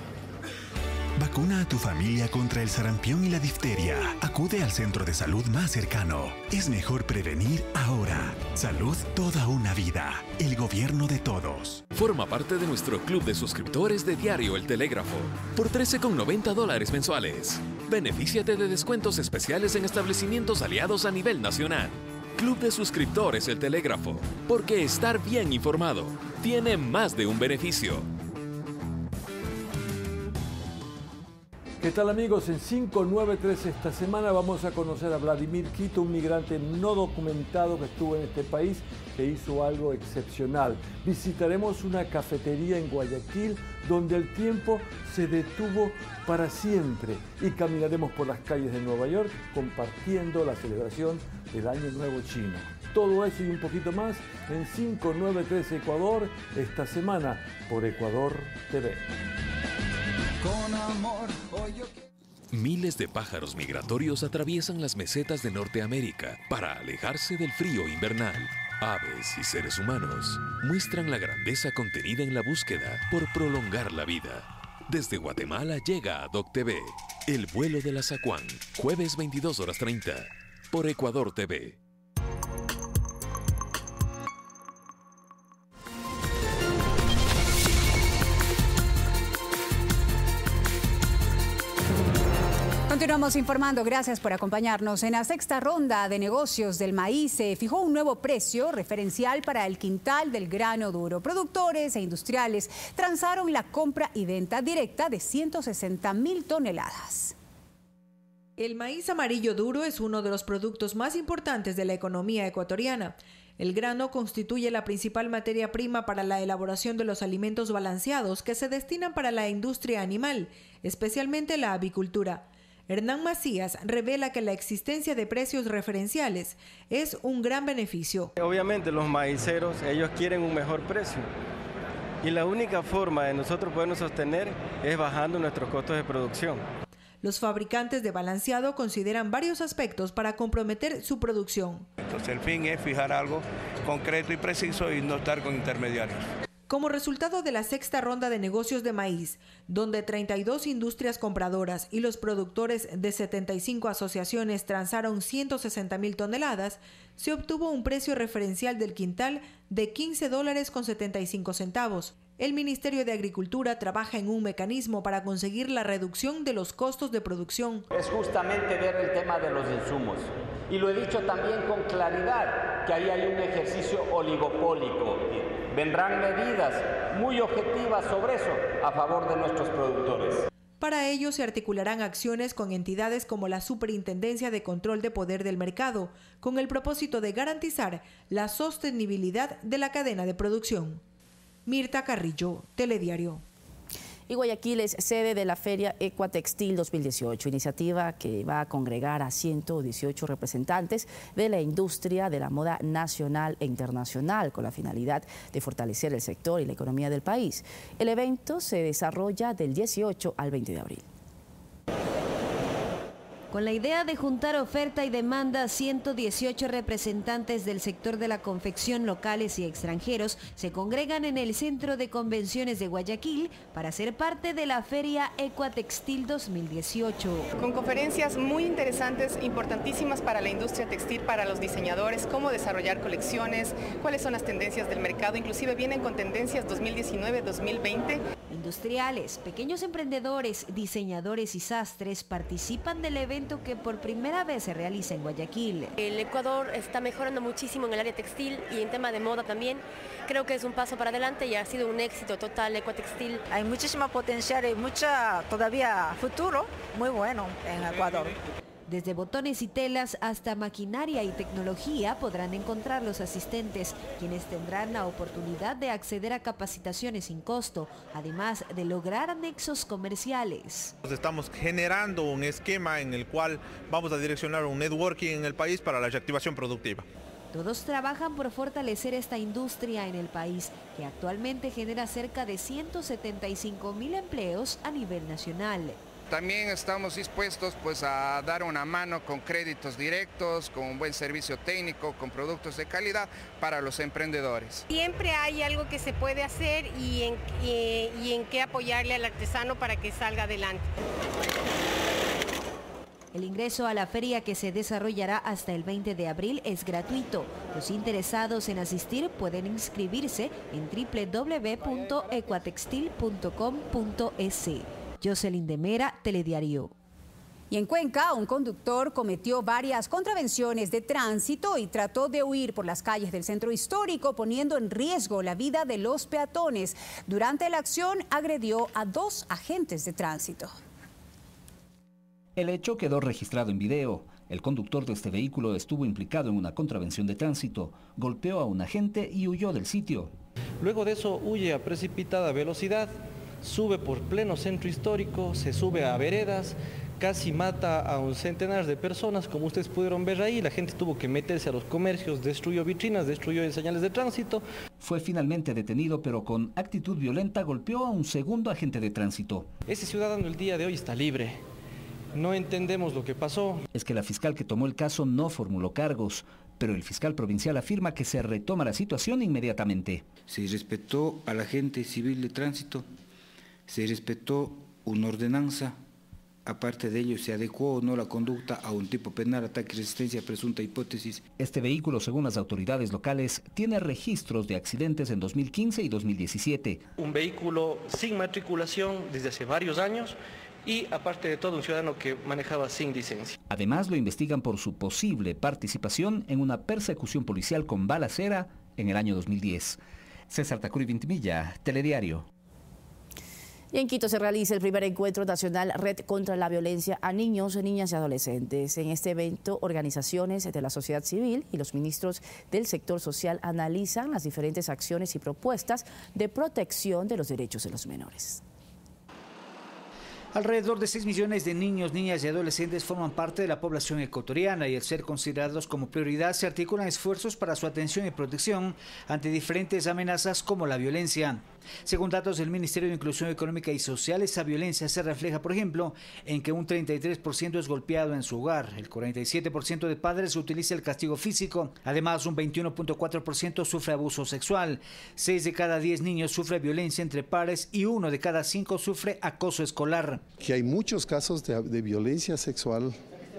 Vacuna a tu familia contra el sarampión y la difteria. Acude al centro de salud más cercano. Es mejor prevenir ahora. Salud toda una vida. El gobierno de todos. Forma parte de nuestro club de suscriptores de Diario El Telégrafo por $13,90 mensuales. Benefíciate de descuentos especiales en establecimientos aliados a nivel nacional. Club de suscriptores El Telégrafo, porque estar bien informado tiene más de un beneficio. ¿Qué tal amigos? En 593 esta semana vamos a conocer a Vladimir Quito, un migrante no documentado que estuvo en este país, que hizo algo excepcional. Visitaremos una cafetería en Guayaquil donde el tiempo se detuvo para siempre y caminaremos por las calles de Nueva York compartiendo la celebración del Año Nuevo Chino. Todo eso y un poquito más en 593 Ecuador esta semana por Ecuador TV. Con amor, miles de pájaros migratorios atraviesan las mesetas de Norteamérica para alejarse del frío invernal. Aves y seres humanos muestran la grandeza contenida en la búsqueda por prolongar la vida. Desde Guatemala llega a Doc TV, El vuelo del Azacuán, jueves 22:30, por Ecuador TV. Continuamos informando, gracias por acompañarnos. En la sexta ronda de negocios del maíz se fijó un nuevo precio referencial para el quintal del grano duro. Productores e industriales transaron la compra y venta directa de 160.000 toneladas. El maíz amarillo duro es uno de los productos más importantes de la economía ecuatoriana. El grano constituye la principal materia prima para la elaboración de los alimentos balanceados que se destinan para la industria animal, especialmente la avicultura. Hernán Macías revela que la existencia de precios referenciales es un gran beneficio. Obviamente los maiceros, ellos quieren un mejor precio y la única forma de nosotros podernos sostener es bajando nuestros costos de producción. Los fabricantes de balanceado consideran varios aspectos para comprometer su producción. Entonces el fin es fijar algo concreto y preciso y no estar con intermediarios. Como resultado de la sexta ronda de negocios de maíz, donde 32 industrias compradoras y los productores de 75 asociaciones transaron 160.000 toneladas, se obtuvo un precio referencial del quintal de $15.75. El Ministerio de Agricultura trabaja en un mecanismo para conseguir la reducción de los costos de producción. Es justamente ver el tema de los insumos. Y lo he dicho también con claridad, que ahí hay un ejercicio oligopólico. Vendrán medidas muy objetivas sobre eso a favor de nuestros productores. Para ello se articularán acciones con entidades como la Superintendencia de Control de Poder del Mercado, con el propósito de garantizar la sostenibilidad de la cadena de producción. Mirta Carrillo, Telediario. Y Guayaquil es sede de la Feria Ecuatextil 2018, iniciativa que va a congregar a 118 representantes de la industria de la moda nacional e internacional con la finalidad de fortalecer el sector y la economía del país. El evento se desarrolla del 18 al 20 de abril. Con la idea de juntar oferta y demanda, 118 representantes del sector de la confección locales y extranjeros se congregan en el Centro de Convenciones de Guayaquil para ser parte de la Feria Ecuatextil 2018. Con conferencias muy interesantes, importantísimas para la industria textil, para los diseñadores, cómo desarrollar colecciones, cuáles son las tendencias del mercado, inclusive vienen con tendencias 2019-2020. Industriales, pequeños emprendedores, diseñadores y sastres participan del evento que por primera vez se realiza en Guayaquil. El Ecuador está mejorando muchísimo en el área textil y en tema de moda también. Creo que es un paso para adelante y ha sido un éxito total Ecuatextil. Hay muchísimo potencial y mucha todavía futuro muy bueno en Ecuador. Desde botones y telas hasta maquinaria y tecnología podrán encontrar los asistentes, quienes tendrán la oportunidad de acceder a capacitaciones sin costo, además de lograr anexos comerciales. Estamos generando un esquema en el cual vamos a direccionar un networking en el país para la reactivación productiva. Todos trabajan por fortalecer esta industria en el país, que actualmente genera cerca de 175.000 empleos a nivel nacional. También estamos dispuestos a dar una mano con créditos directos, con un buen servicio técnico, con productos de calidad para los emprendedores. Siempre hay algo que se puede hacer y en qué apoyarle al artesano para que salga adelante. El ingreso a la feria, que se desarrollará hasta el 20 de abril, es gratuito. Los interesados en asistir pueden inscribirse en www.ecuatextil.com.es. Jocelyn de Mera, Telediario. Y en Cuenca, un conductor cometió varias contravenciones de tránsito y trató de huir por las calles del centro histórico, poniendo en riesgo la vida de los peatones. Durante la acción, agredió a 2 agentes de tránsito. El hecho quedó registrado en video. El conductor de este vehículo estuvo implicado en una contravención de tránsito, golpeó a un agente y huyó del sitio. Luego de eso huye a precipitada velocidad, sube por pleno centro histórico, se sube a veredas, casi mata a un centenar de personas, como ustedes pudieron ver ahí. La gente tuvo que meterse a los comercios, destruyó vitrinas, destruyó señales de tránsito. Fue finalmente detenido, pero con actitud violenta golpeó a un segundo agente de tránsito. Ese ciudadano el día de hoy está libre. No entendemos lo que pasó. Es que la fiscal que tomó el caso no formuló cargos, pero el fiscal provincial afirma que se retoma la situación inmediatamente. Se respetó al agente civil de tránsito, se respetó una ordenanza, aparte de ello se adecuó o no la conducta a un tipo penal, ataque, resistencia, presunta hipótesis. Este vehículo, según las autoridades locales, tiene registros de accidentes en 2015 y 2017. Un vehículo sin matriculación desde hace varios años y aparte de todo un ciudadano que manejaba sin licencia. Además lo investigan por su posible participación en una persecución policial con balacera en el año 2010. César Tacuri Vintimilla, Telediario. Y en Quito se realiza el primer encuentro nacional Red contra la Violencia a Niños, Niñas y Adolescentes. En este evento, organizaciones de la sociedad civil y los ministros del sector social analizan las diferentes acciones y propuestas de protección de los derechos de los menores. Alrededor de 6 millones de niños, niñas y adolescentes forman parte de la población ecuatoriana y al ser considerados como prioridad se articulan esfuerzos para su atención y protección ante diferentes amenazas como la violencia. Según datos del Ministerio de Inclusión Económica y Social, esa violencia se refleja, por ejemplo, en que un 33% es golpeado en su hogar, el 47% de padres utiliza el castigo físico, además un 21.4% sufre abuso sexual, 6 de cada 10 niños sufre violencia entre pares y 1 de cada 5 sufre acoso escolar. Que hay muchos casos de violencia sexual,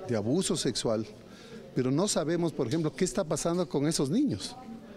de abuso sexual, pero no sabemos, por ejemplo, qué está pasando con esos niños.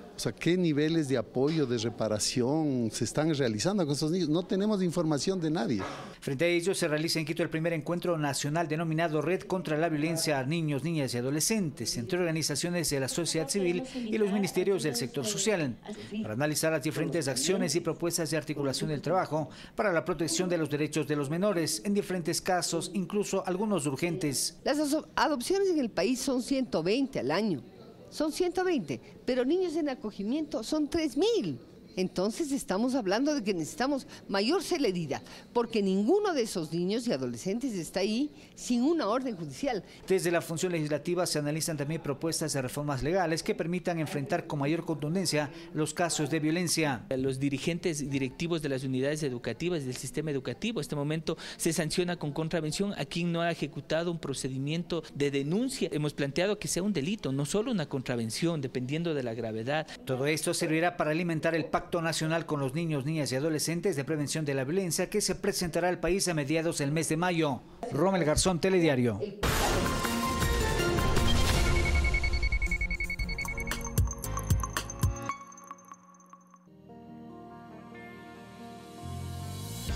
O sea, qué niveles de apoyo, de reparación se están realizando con esos niños. No tenemos información de nadie. Frente a ello, se realiza en Quito el primer encuentro nacional denominado Red contra la Violencia a Niños, Niñas y Adolescentes, entre organizaciones de la sociedad civil y los ministerios del sector social, para analizar las diferentes acciones y propuestas de articulación del trabajo para la protección de los derechos de los menores, en diferentes casos, incluso algunos urgentes. Las adopciones en el país son 120 al año. Son 120, pero niños en acogimiento son 3.000. Entonces estamos hablando de que necesitamos mayor celeridad, porque ninguno de esos niños y adolescentes está ahí sin una orden judicial. Desde la función legislativa se analizan también propuestas de reformas legales que permitan enfrentar con mayor contundencia los casos de violencia. Los dirigentes directivos de las unidades educativas del sistema educativo, en este momento se sanciona con contravención a quien no ha ejecutado un procedimiento de denuncia. Hemos planteado que sea un delito, no solo una contravención, dependiendo de la gravedad. Todo esto servirá para alimentar el Pacto Nacional con los Niños, Niñas y Adolescentes de Prevención de la Violencia que se presentará al país a mediados del mes de mayo. Rommel Garzón, Telediario.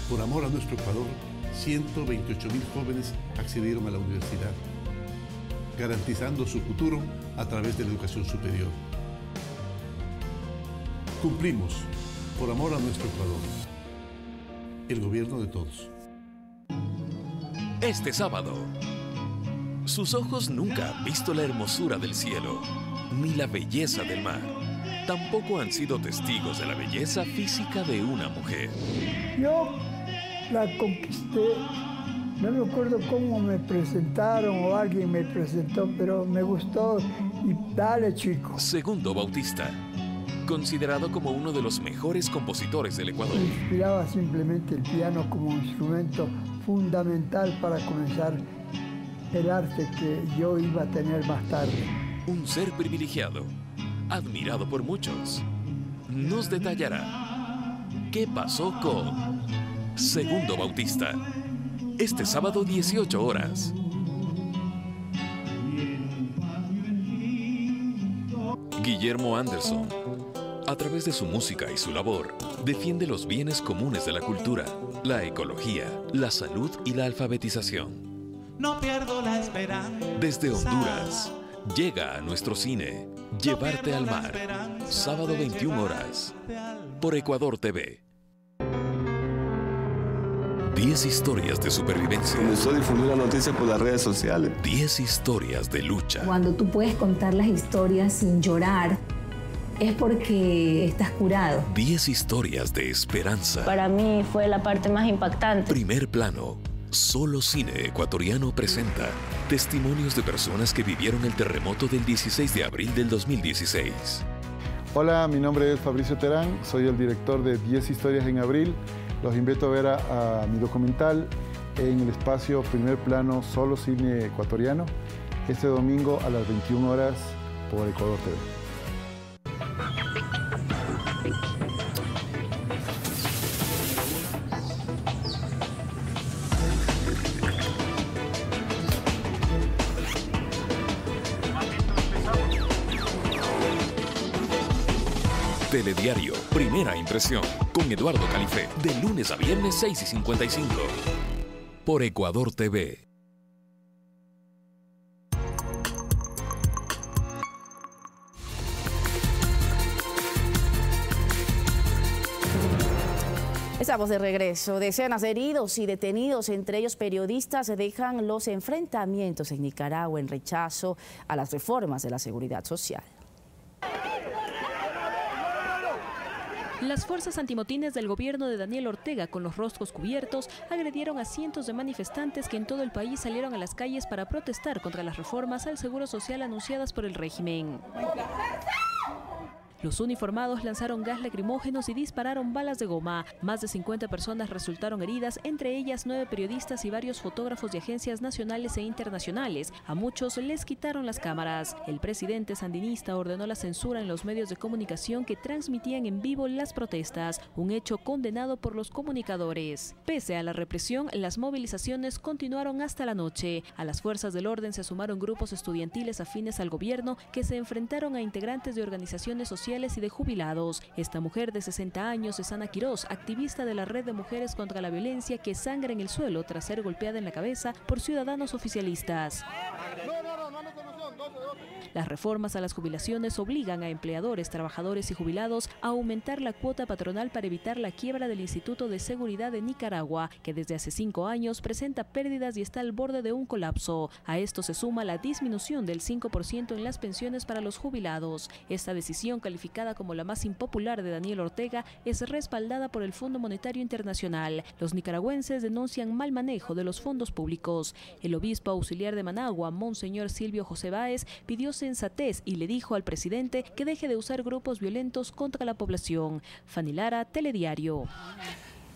Por amor a nuestro Ecuador, 128.000 jóvenes accedieron a la universidad, garantizando su futuro a través de la educación superior. Cumplimos, por amor a nuestro Ecuador, el gobierno de todos. Este sábado, sus ojos nunca han visto la hermosura del cielo, ni la belleza del mar. Tampoco han sido testigos de la belleza física de una mujer. Yo la conquisté, no me acuerdo cómo me presentaron o alguien me presentó, pero me gustó y dale, chico. Segundo Bautista, considerado como uno de los mejores compositores del Ecuador. Me inspiraba simplemente el piano como instrumento fundamental para comenzar el arte que yo iba a tener más tarde. Un ser privilegiado, admirado por muchos. Nos detallará qué pasó con Segundo Bautista. Este sábado 18 horas. Guillermo Anderson, a través de su música y su labor, defiende los bienes comunes de la cultura, la ecología, la salud y la alfabetización. No pierdo la esperanza. Desde Honduras, llega a nuestro cine Llevarte al Mar, sábado 21 horas, por Ecuador TV. 10 historias de supervivencia. Comenzó a difundir la noticia por las redes sociales. 10 historias de lucha. Cuando tú puedes contar las historias sin llorar, es porque estás curado. 10 historias de esperanza. Para mí fue la parte más impactante. Primer plano. Solo Cine Ecuatoriano presenta testimonios de personas que vivieron el terremoto del 16 de abril del 2016. Hola, mi nombre es Fabricio Terán, soy el director de 10 historias en abril. Los invito a ver a mi documental en el espacio Primer Plano Solo Cine Ecuatoriano, este domingo a las 21 horas por Ecuador TV. Telediario, primera impresión, con Eduardo Califé, de lunes a viernes 6:55, por Ecuador TV. Estamos de regreso. Decenas de heridos y detenidos, entre ellos periodistas, dejan los enfrentamientos en Nicaragua en rechazo a las reformas de la seguridad social. Las fuerzas antimotines del gobierno de Daniel Ortega, con los rostros cubiertos, agredieron a cientos de manifestantes que en todo el país salieron a las calles para protestar contra las reformas al seguro social anunciadas por el régimen. Los uniformados lanzaron gas lacrimógenos y dispararon balas de goma. Más de 50 personas resultaron heridas, entre ellas 9 periodistas y varios fotógrafos de agencias nacionales e internacionales. A muchos les quitaron las cámaras. El presidente sandinista ordenó la censura en los medios de comunicación que transmitían en vivo las protestas, un hecho condenado por los comunicadores. Pese a la represión, las movilizaciones continuaron hasta la noche. A las fuerzas del orden se sumaron grupos estudiantiles afines al gobierno que se enfrentaron a integrantes de organizaciones sociales y de jubilados. Esta mujer de 60 años es Ana Quiroz, activista de la Red de Mujeres contra la Violencia, que sangra en el suelo tras ser golpeada en la cabeza por ciudadanos oficialistas. Las reformas a las jubilaciones obligan a empleadores, trabajadores y jubilados a aumentar la cuota patronal para evitar la quiebra del Instituto de Seguridad de Nicaragua, que desde hace 5 años presenta pérdidas y está al borde de un colapso. A esto se suma la disminución del 5% en las pensiones para los jubilados. Esta decisión, calificada como la más impopular de Daniel Ortega, es respaldada por el Fondo Monetario Internacional. Los nicaragüenses denuncian mal manejo de los fondos públicos. El obispo auxiliar de Managua, Monseñor Silvio José Báez, pidió sensatez y le dijo al presidente que deje de usar grupos violentos contra la población. Fanny Lara, Telediario.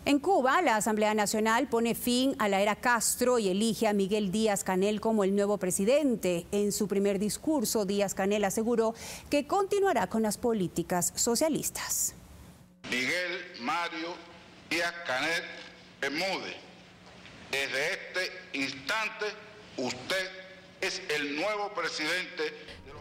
En Cuba, la Asamblea Nacional pone fin a la era Castro y elige a Miguel Díaz-Canel como el nuevo presidente. En su primer discurso, Díaz-Canel aseguró que continuará con las políticas socialistas. Miguel Mario Díaz-Canel Bermúdez, desde este instante usted es el nuevo presidente.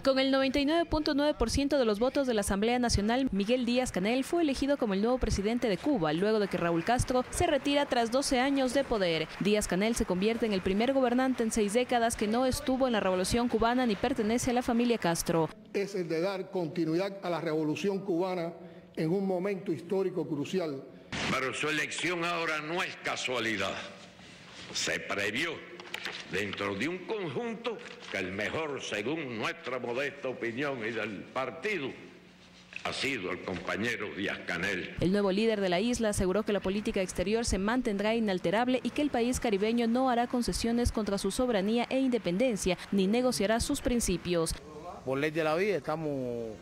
Con el 99.9% de los votos de la Asamblea Nacional, Miguel Díaz-Canel fue elegido como el nuevo presidente de Cuba, luego de que Raúl Castro se retira tras 12 años de poder. Díaz-Canel se convierte en el primer gobernante en 6 décadas que no estuvo en la Revolución Cubana ni pertenece a la familia Castro. Es el de dar continuidad a la Revolución Cubana en un momento histórico crucial. Pero su elección ahora no es casualidad. Se previó dentro de un conjunto que el mejor, según nuestra modesta opinión y del partido, ha sido el compañero Díaz-Canel. El nuevo líder de la isla aseguró que la política exterior se mantendrá inalterable y que el país caribeño no hará concesiones contra su soberanía e independencia, ni negociará sus principios. Por ley de la vida estamos,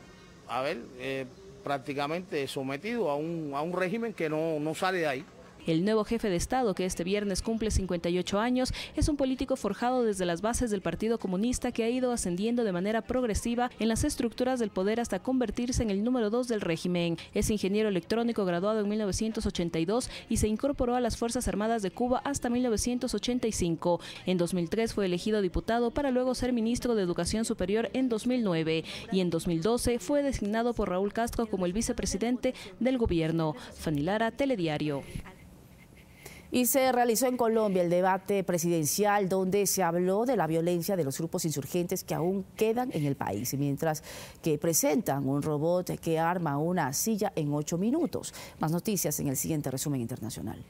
prácticamente sometidos a un régimen que no sale de ahí. El nuevo jefe de Estado, que este viernes cumple 58 años, es un político forjado desde las bases del Partido Comunista que ha ido ascendiendo de manera progresiva en las estructuras del poder hasta convertirse en el número 2 del régimen. Es ingeniero electrónico graduado en 1982 y se incorporó a las Fuerzas Armadas de Cuba hasta 1985. En 2003 fue elegido diputado para luego ser ministro de Educación Superior en 2009 y en 2012 fue designado por Raúl Castro como el vicepresidente del gobierno. Fanny Lara, Telediario. Y se realizó en Colombia el debate presidencial donde se habló de la violencia de los grupos insurgentes que aún quedan en el país, mientras que presentan un robot que arma una silla en 8 minutos. Más noticias en el siguiente resumen internacional.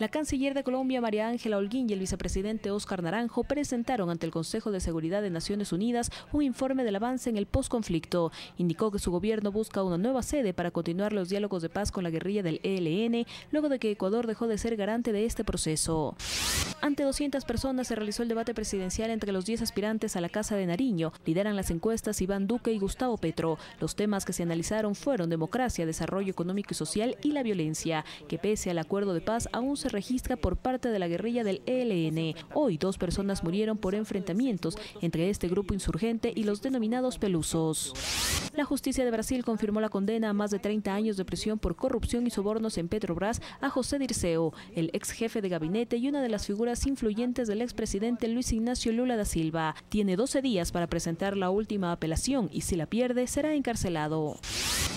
La canciller de Colombia, María Ángela Holguín, y el vicepresidente Óscar Naranjo presentaron ante el Consejo de Seguridad de Naciones Unidas un informe del avance en el posconflicto. Indicó que su gobierno busca una nueva sede para continuar los diálogos de paz con la guerrilla del ELN, luego de que Ecuador dejó de ser garante de este proceso. Ante 200 personas se realizó el debate presidencial entre los 10 aspirantes a la Casa de Nariño. Lideran las encuestas Iván Duque y Gustavo Petro. Los temas que se analizaron fueron democracia, desarrollo económico y social y la violencia, que pese al acuerdo de paz aún se registra por parte de la guerrilla del ELN. Hoy 2 personas murieron por enfrentamientos entre este grupo insurgente y los denominados pelusos. La justicia de Brasil confirmó la condena a más de 30 años de prisión por corrupción y sobornos en Petrobras a José Dirceu, el ex jefe de gabinete y una de las figuras influyentes del expresidente Luis Ignacio Lula da Silva. Tiene 12 días para presentar la última apelación y si la pierde será encarcelado.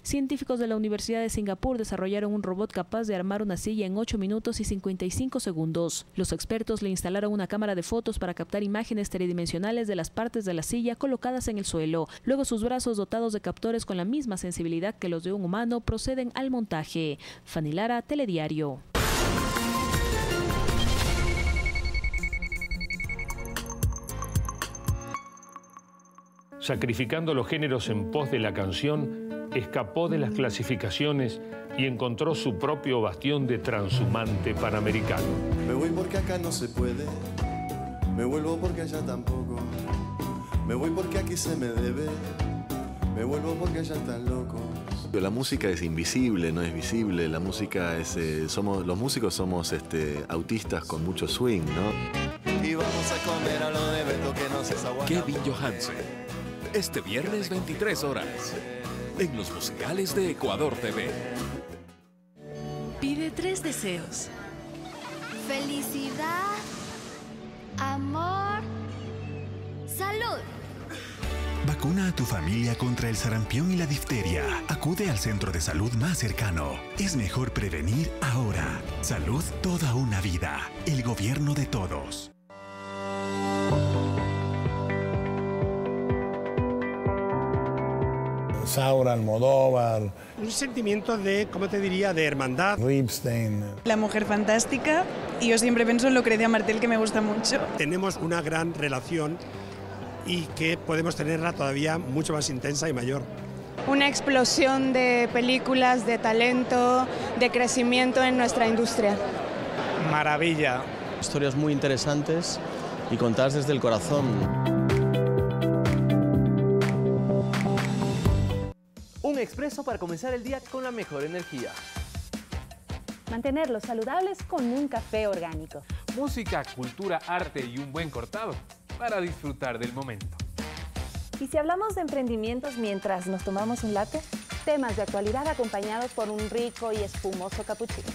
Científicos de la Universidad de Singapur desarrollaron un robot capaz de armar una silla en 8 minutos y 55 segundos. Los expertos le instalaron una cámara de fotos para captar imágenes tridimensionales de las partes de la silla colocadas en el suelo. Luego sus brazos dotados de captores con la misma sensibilidad que los de un humano proceden al montaje. Fanny Lara, Telediario. sacrificando los géneros en pos de la canción, escapó de las clasificaciones y encontró su propio bastión de transhumante panamericano. Me voy porque acá no se puede, me vuelvo porque allá tampoco, me voy porque aquí se me debe, me vuelvo porque allá están locos. La música es invisible, no es visible. La música es, los músicos somos autistas con mucho swing, ¿no? Y vamos a comer a lo de Beto que no se aguanta. Kevin Johansen, este viernes 23 horas, en los musicales de Ecuador TV. Pide 3 deseos. Felicidad, amor, salud. Vacuna a tu familia contra el sarampión y la difteria. Acude al centro de salud más cercano. Es mejor prevenir ahora. Salud toda una vida. El gobierno de todos. Saura, Almodóvar. Un sentimiento de, ¿cómo te diría?, de hermandad. Ripstein. La Mujer Fantástica, y yo siempre pienso en Lucrecia Martel, que me gusta mucho. Tenemos una gran relación y que podemos tenerla todavía mucho más intensa y mayor. Una explosión de películas, de talento, de crecimiento en nuestra industria. Maravilla. Historias muy interesantes y contadas desde el corazón. Un expreso para comenzar el día con la mejor energía. Mantenerlos saludables con un café orgánico. Música, cultura, arte y un buen cortado para disfrutar del momento. Y si hablamos de emprendimientos mientras nos tomamos un latte, temas de actualidad acompañados por un rico y espumoso cappuccino.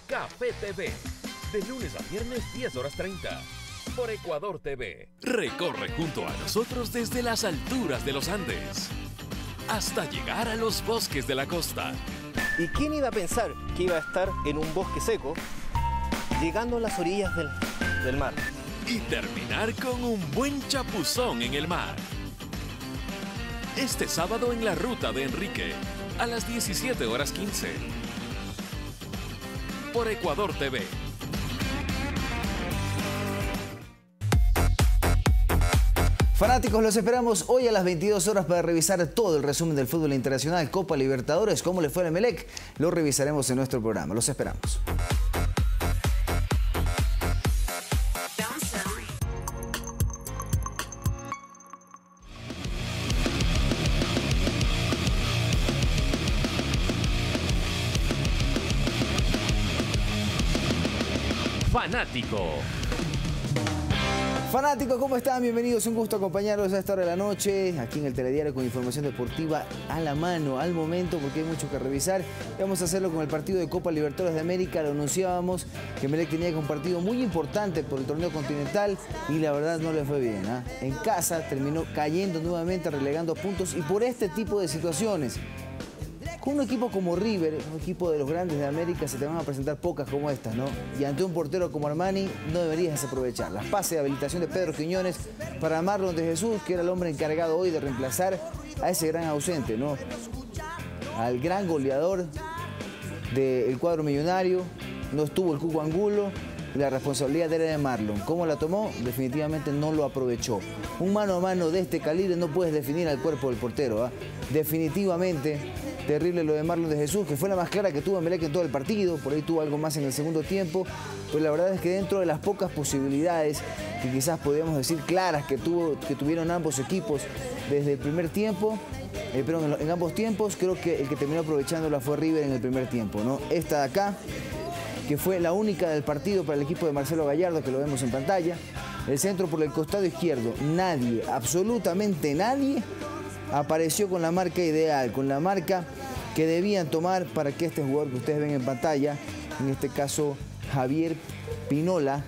Café TV, de lunes a viernes 10:30, por Ecuador TV. Recorre junto a nosotros desde las alturas de los Andes hasta llegar a los bosques de la costa. ¿Y quién iba a pensar que iba a estar en un bosque seco, llegando a las orillas del mar? Y terminar con un buen chapuzón en el mar. Este sábado en la Ruta de Enrique, a las 17:15. Por Ecuador TV. Fanáticos, los esperamos hoy a las 22 horas para revisar todo el resumen del fútbol internacional, Copa Libertadores, cómo le fue al Emelec. Lo revisaremos en nuestro programa. Los esperamos. Fanático. Fanáticos, ¿cómo están? Bienvenidos, un gusto acompañarlos a esta hora de la noche, aquí en el Telediario con información deportiva a la mano, al momento, porque hay mucho que revisar. Vamos a hacerlo con el partido de Copa Libertadores de América. Lo anunciábamos que Emelec tenía un partido muy importante por el torneo continental y la verdad no le fue bien, ¿eh? En casa terminó cayendo nuevamente, relegando puntos y por este tipo de situaciones. Con un equipo como River, un equipo de los grandes de América, se te van a presentar pocas como estas, ¿no? Y ante un portero como Armani, no deberías desaprovecharlas. Pase de habilitación de Pedro Quiñones para Marlon de Jesús, que era el hombre encargado hoy de reemplazar a ese gran ausente, ¿no? Al gran goleador del cuadro millonario. No estuvo el Cuco Angulo. La responsabilidad era de Marlon. ¿Cómo la tomó? Definitivamente no lo aprovechó. Un mano a mano de este calibre no puedes definir al cuerpo del portero, ¿eh? Definitivamente terrible lo de Marlon de Jesús, que fue la más clara que tuvo Emelec en todo el partido. Por ahí tuvo algo más en el segundo tiempo. Pero la verdad es que dentro de las pocas posibilidades que quizás podríamos decir claras que tuvieron ambos equipos desde el primer tiempo, pero en ambos tiempos, creo que el que terminó aprovechándola fue River en el primer tiempo, ¿no? Esta de acá, que fue la única del partido para el equipo de Marcelo Gallardo, que lo vemos en pantalla. El centro por el costado izquierdo, nadie, absolutamente nadie, apareció con la marca ideal, con la marca que debían tomar para que este jugador que ustedes ven en pantalla, en este caso Javier Pinola,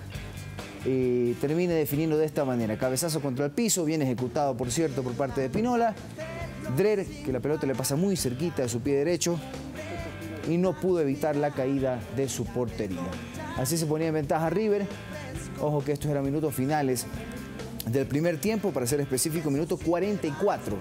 termine definiendo de esta manera. Cabezazo contra el piso, bien ejecutado por cierto por parte de Pinola. Drer, que la pelota le pasa muy cerquita de su pie derecho y no pudo evitar la caída de su portería. Así se ponía en ventaja River. Ojo que estos eran minutos finales del primer tiempo, para ser específico, minuto 44.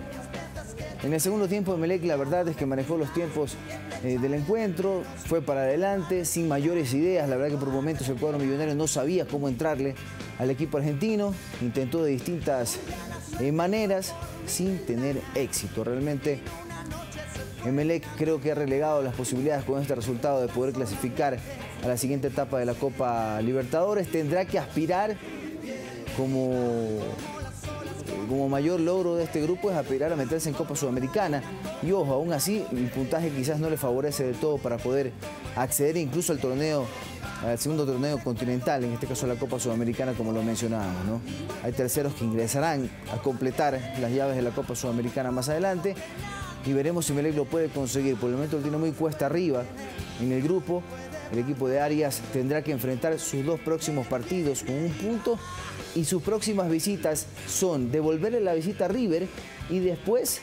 En el segundo tiempo, Emelec, la verdad es que manejó los tiempos del encuentro, fue para adelante, sin mayores ideas. La verdad que por momentos el cuadro millonario no sabía cómo entrarle al equipo argentino. Intentó de distintas maneras, sin tener éxito. Realmente Emelec creo que ha relegado las posibilidades con este resultado de poder clasificar a la siguiente etapa de la Copa Libertadores. Tendrá que aspirar como mayor logro de este grupo es aspirar a meterse en Copa Sudamericana. Y ojo, aún así el puntaje quizás no le favorece del todo para poder acceder incluso al segundo torneo continental, en este caso la Copa Sudamericana, como lo mencionábamos, ¿no? Hay terceros que ingresarán a completar las llaves de la Copa Sudamericana más adelante y veremos si Emelec lo puede conseguir. Por el momento lo tiene muy cuesta arriba en el grupo. El equipo de Arias tendrá que enfrentar sus 2 próximos partidos con 1 punto y sus próximas visitas son devolverle la visita a River y después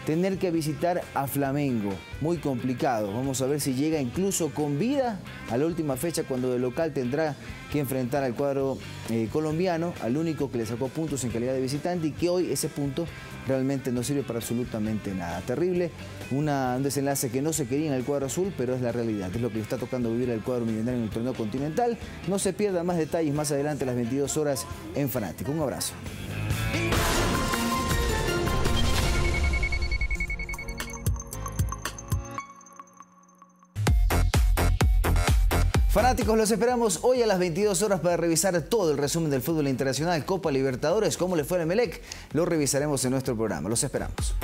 tener que visitar a Flamengo. Muy complicado. Vamos a ver si llega incluso con vida a la última fecha, cuando de local tendrá que enfrentar al cuadro colombiano, al único que le sacó puntos en calidad de visitante y que hoy ese punto realmente no sirve para absolutamente nada. Terrible, un desenlace que no se quería en el cuadro azul, pero es la realidad. Es lo que le está tocando vivir al cuadro millonario en el torneo continental. No se pierdan más detalles más adelante a las 22 horas en Fanático. Un abrazo. Fanáticos, los esperamos hoy a las 22 horas para revisar todo el resumen del fútbol internacional, Copa Libertadores, cómo le fue a Emelec. Lo revisaremos en nuestro programa. Los esperamos.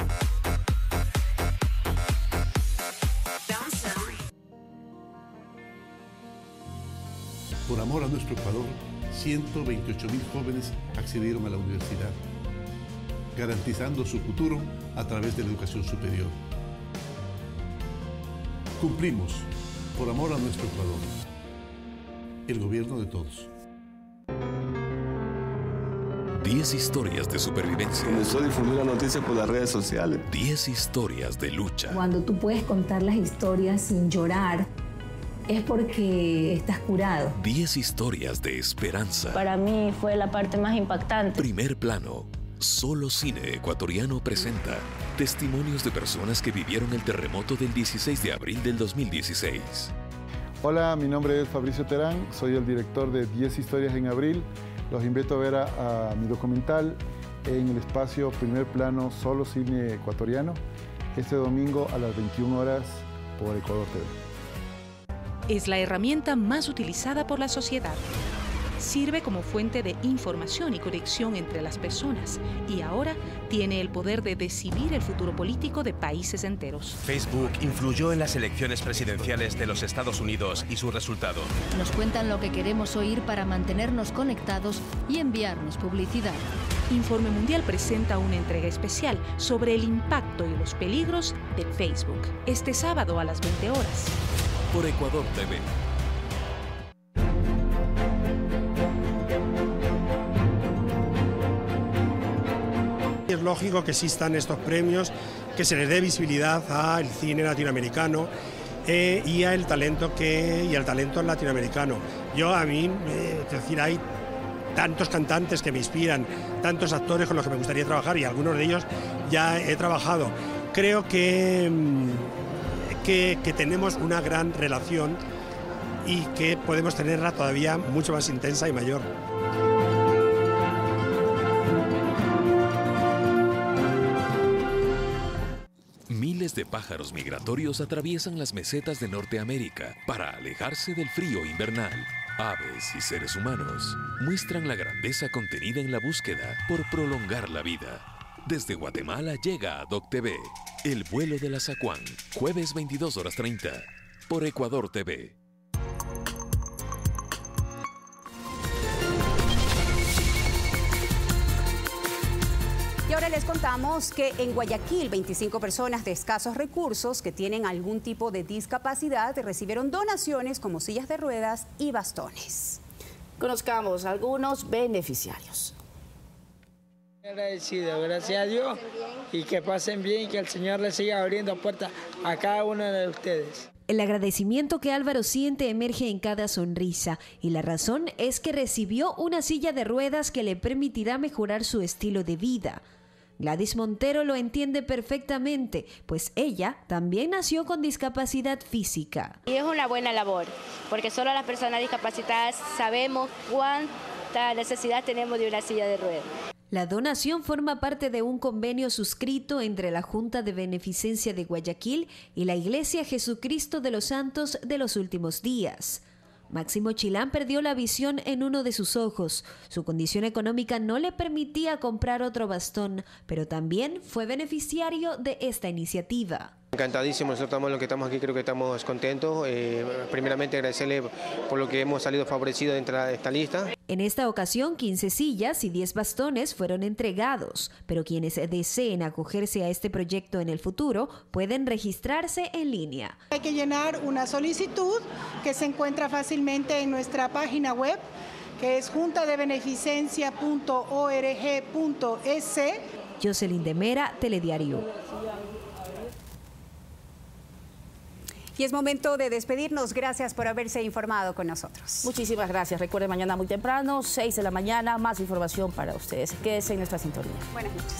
Por amor a nuestro Ecuador, 128.000 jóvenes accedieron a la universidad, garantizando su futuro a través de la educación superior. Cumplimos, por amor a nuestro Ecuador. El gobierno de todos. 10 historias de supervivencia. Comenzó a difundir la noticia por las redes sociales. 10 historias de lucha. Cuando tú puedes contar las historias sin llorar, es porque estás curado. 10 historias de esperanza. Para mí fue la parte más impactante. Primer plano. Solo Cine Ecuatoriano presenta testimonios de personas que vivieron el terremoto del 16 de abril del 2016. Hola, mi nombre es Fabricio Terán, soy el director de 10 historias en abril. Los invito a ver a mi documental en el espacio Primer Plano Solo Cine Ecuatoriano, este domingo a las 21 horas por Ecuador TV. Es la herramienta más utilizada por la sociedad. Sirve como fuente de información y conexión entre las personas y ahora tiene el poder de decidir el futuro político de países enteros. Facebook influyó en las elecciones presidenciales de los Estados Unidos y su resultado. Nos cuentan lo que queremos oír para mantenernos conectados y enviarnos publicidad. Informe Mundial presenta una entrega especial sobre el impacto y los peligros de Facebook. Este sábado a las 20 horas. Por Ecuador TV. Es lógico que existan estos premios, que se les dé visibilidad al cine latinoamericano y al talento latinoamericano. Es decir, hay tantos cantantes que me inspiran, tantos actores con los que me gustaría trabajar y algunos de ellos ya he trabajado. Creo que tenemos una gran relación y que podemos tenerla todavía mucho más intensa y mayor. Miles de pájaros migratorios atraviesan las mesetas de Norteamérica para alejarse del frío invernal. Aves y seres humanos muestran la grandeza contenida en la búsqueda por prolongar la vida. Desde Guatemala llega a Doc TV, El vuelo de la Zacuán, jueves 22:30, por Ecuador TV. Y ahora les contamos que en Guayaquil 25 personas de escasos recursos que tienen algún tipo de discapacidad recibieron donaciones como sillas de ruedas y bastones. Conozcamos algunos beneficiarios. Agradecido, gracias a Dios, y que pasen bien y que el Señor les siga abriendo puertas a cada uno de ustedes. El agradecimiento que Álvaro siente emerge en cada sonrisa y la razón es que recibió una silla de ruedas que le permitirá mejorar su estilo de vida. Gladys Montero lo entiende perfectamente, pues ella también nació con discapacidad física. Y es una buena labor, porque solo las personas discapacitadas sabemos cuánta necesidad tenemos de una silla de ruedas. La donación forma parte de un convenio suscrito entre la Junta de Beneficencia de Guayaquil y la Iglesia Jesucristo de los Santos de los Últimos Días. Máximo Chilán perdió la visión en uno de sus ojos. Su condición económica no le permitía comprar otro bastón, pero también fue beneficiario de esta iniciativa. Encantadísimo, nosotros estamos los que estamos aquí, creo que estamos contentos. Primeramente agradecerle por lo que hemos salido favorecidos dentro de esta lista. En esta ocasión 15 sillas y 10 bastones fueron entregados, pero quienes deseen acogerse a este proyecto en el futuro pueden registrarse en línea. Hay que llenar una solicitud que se encuentra fácilmente en nuestra página web, que es juntadebeneficencia.org.es. Jocelyn de Mera, Telediario. Y es momento de despedirnos. Gracias por haberse informado con nosotros. Muchísimas gracias. Recuerden, mañana muy temprano, 6 de la mañana, más información para ustedes. Quédense en nuestra sintonía. Buenas noches.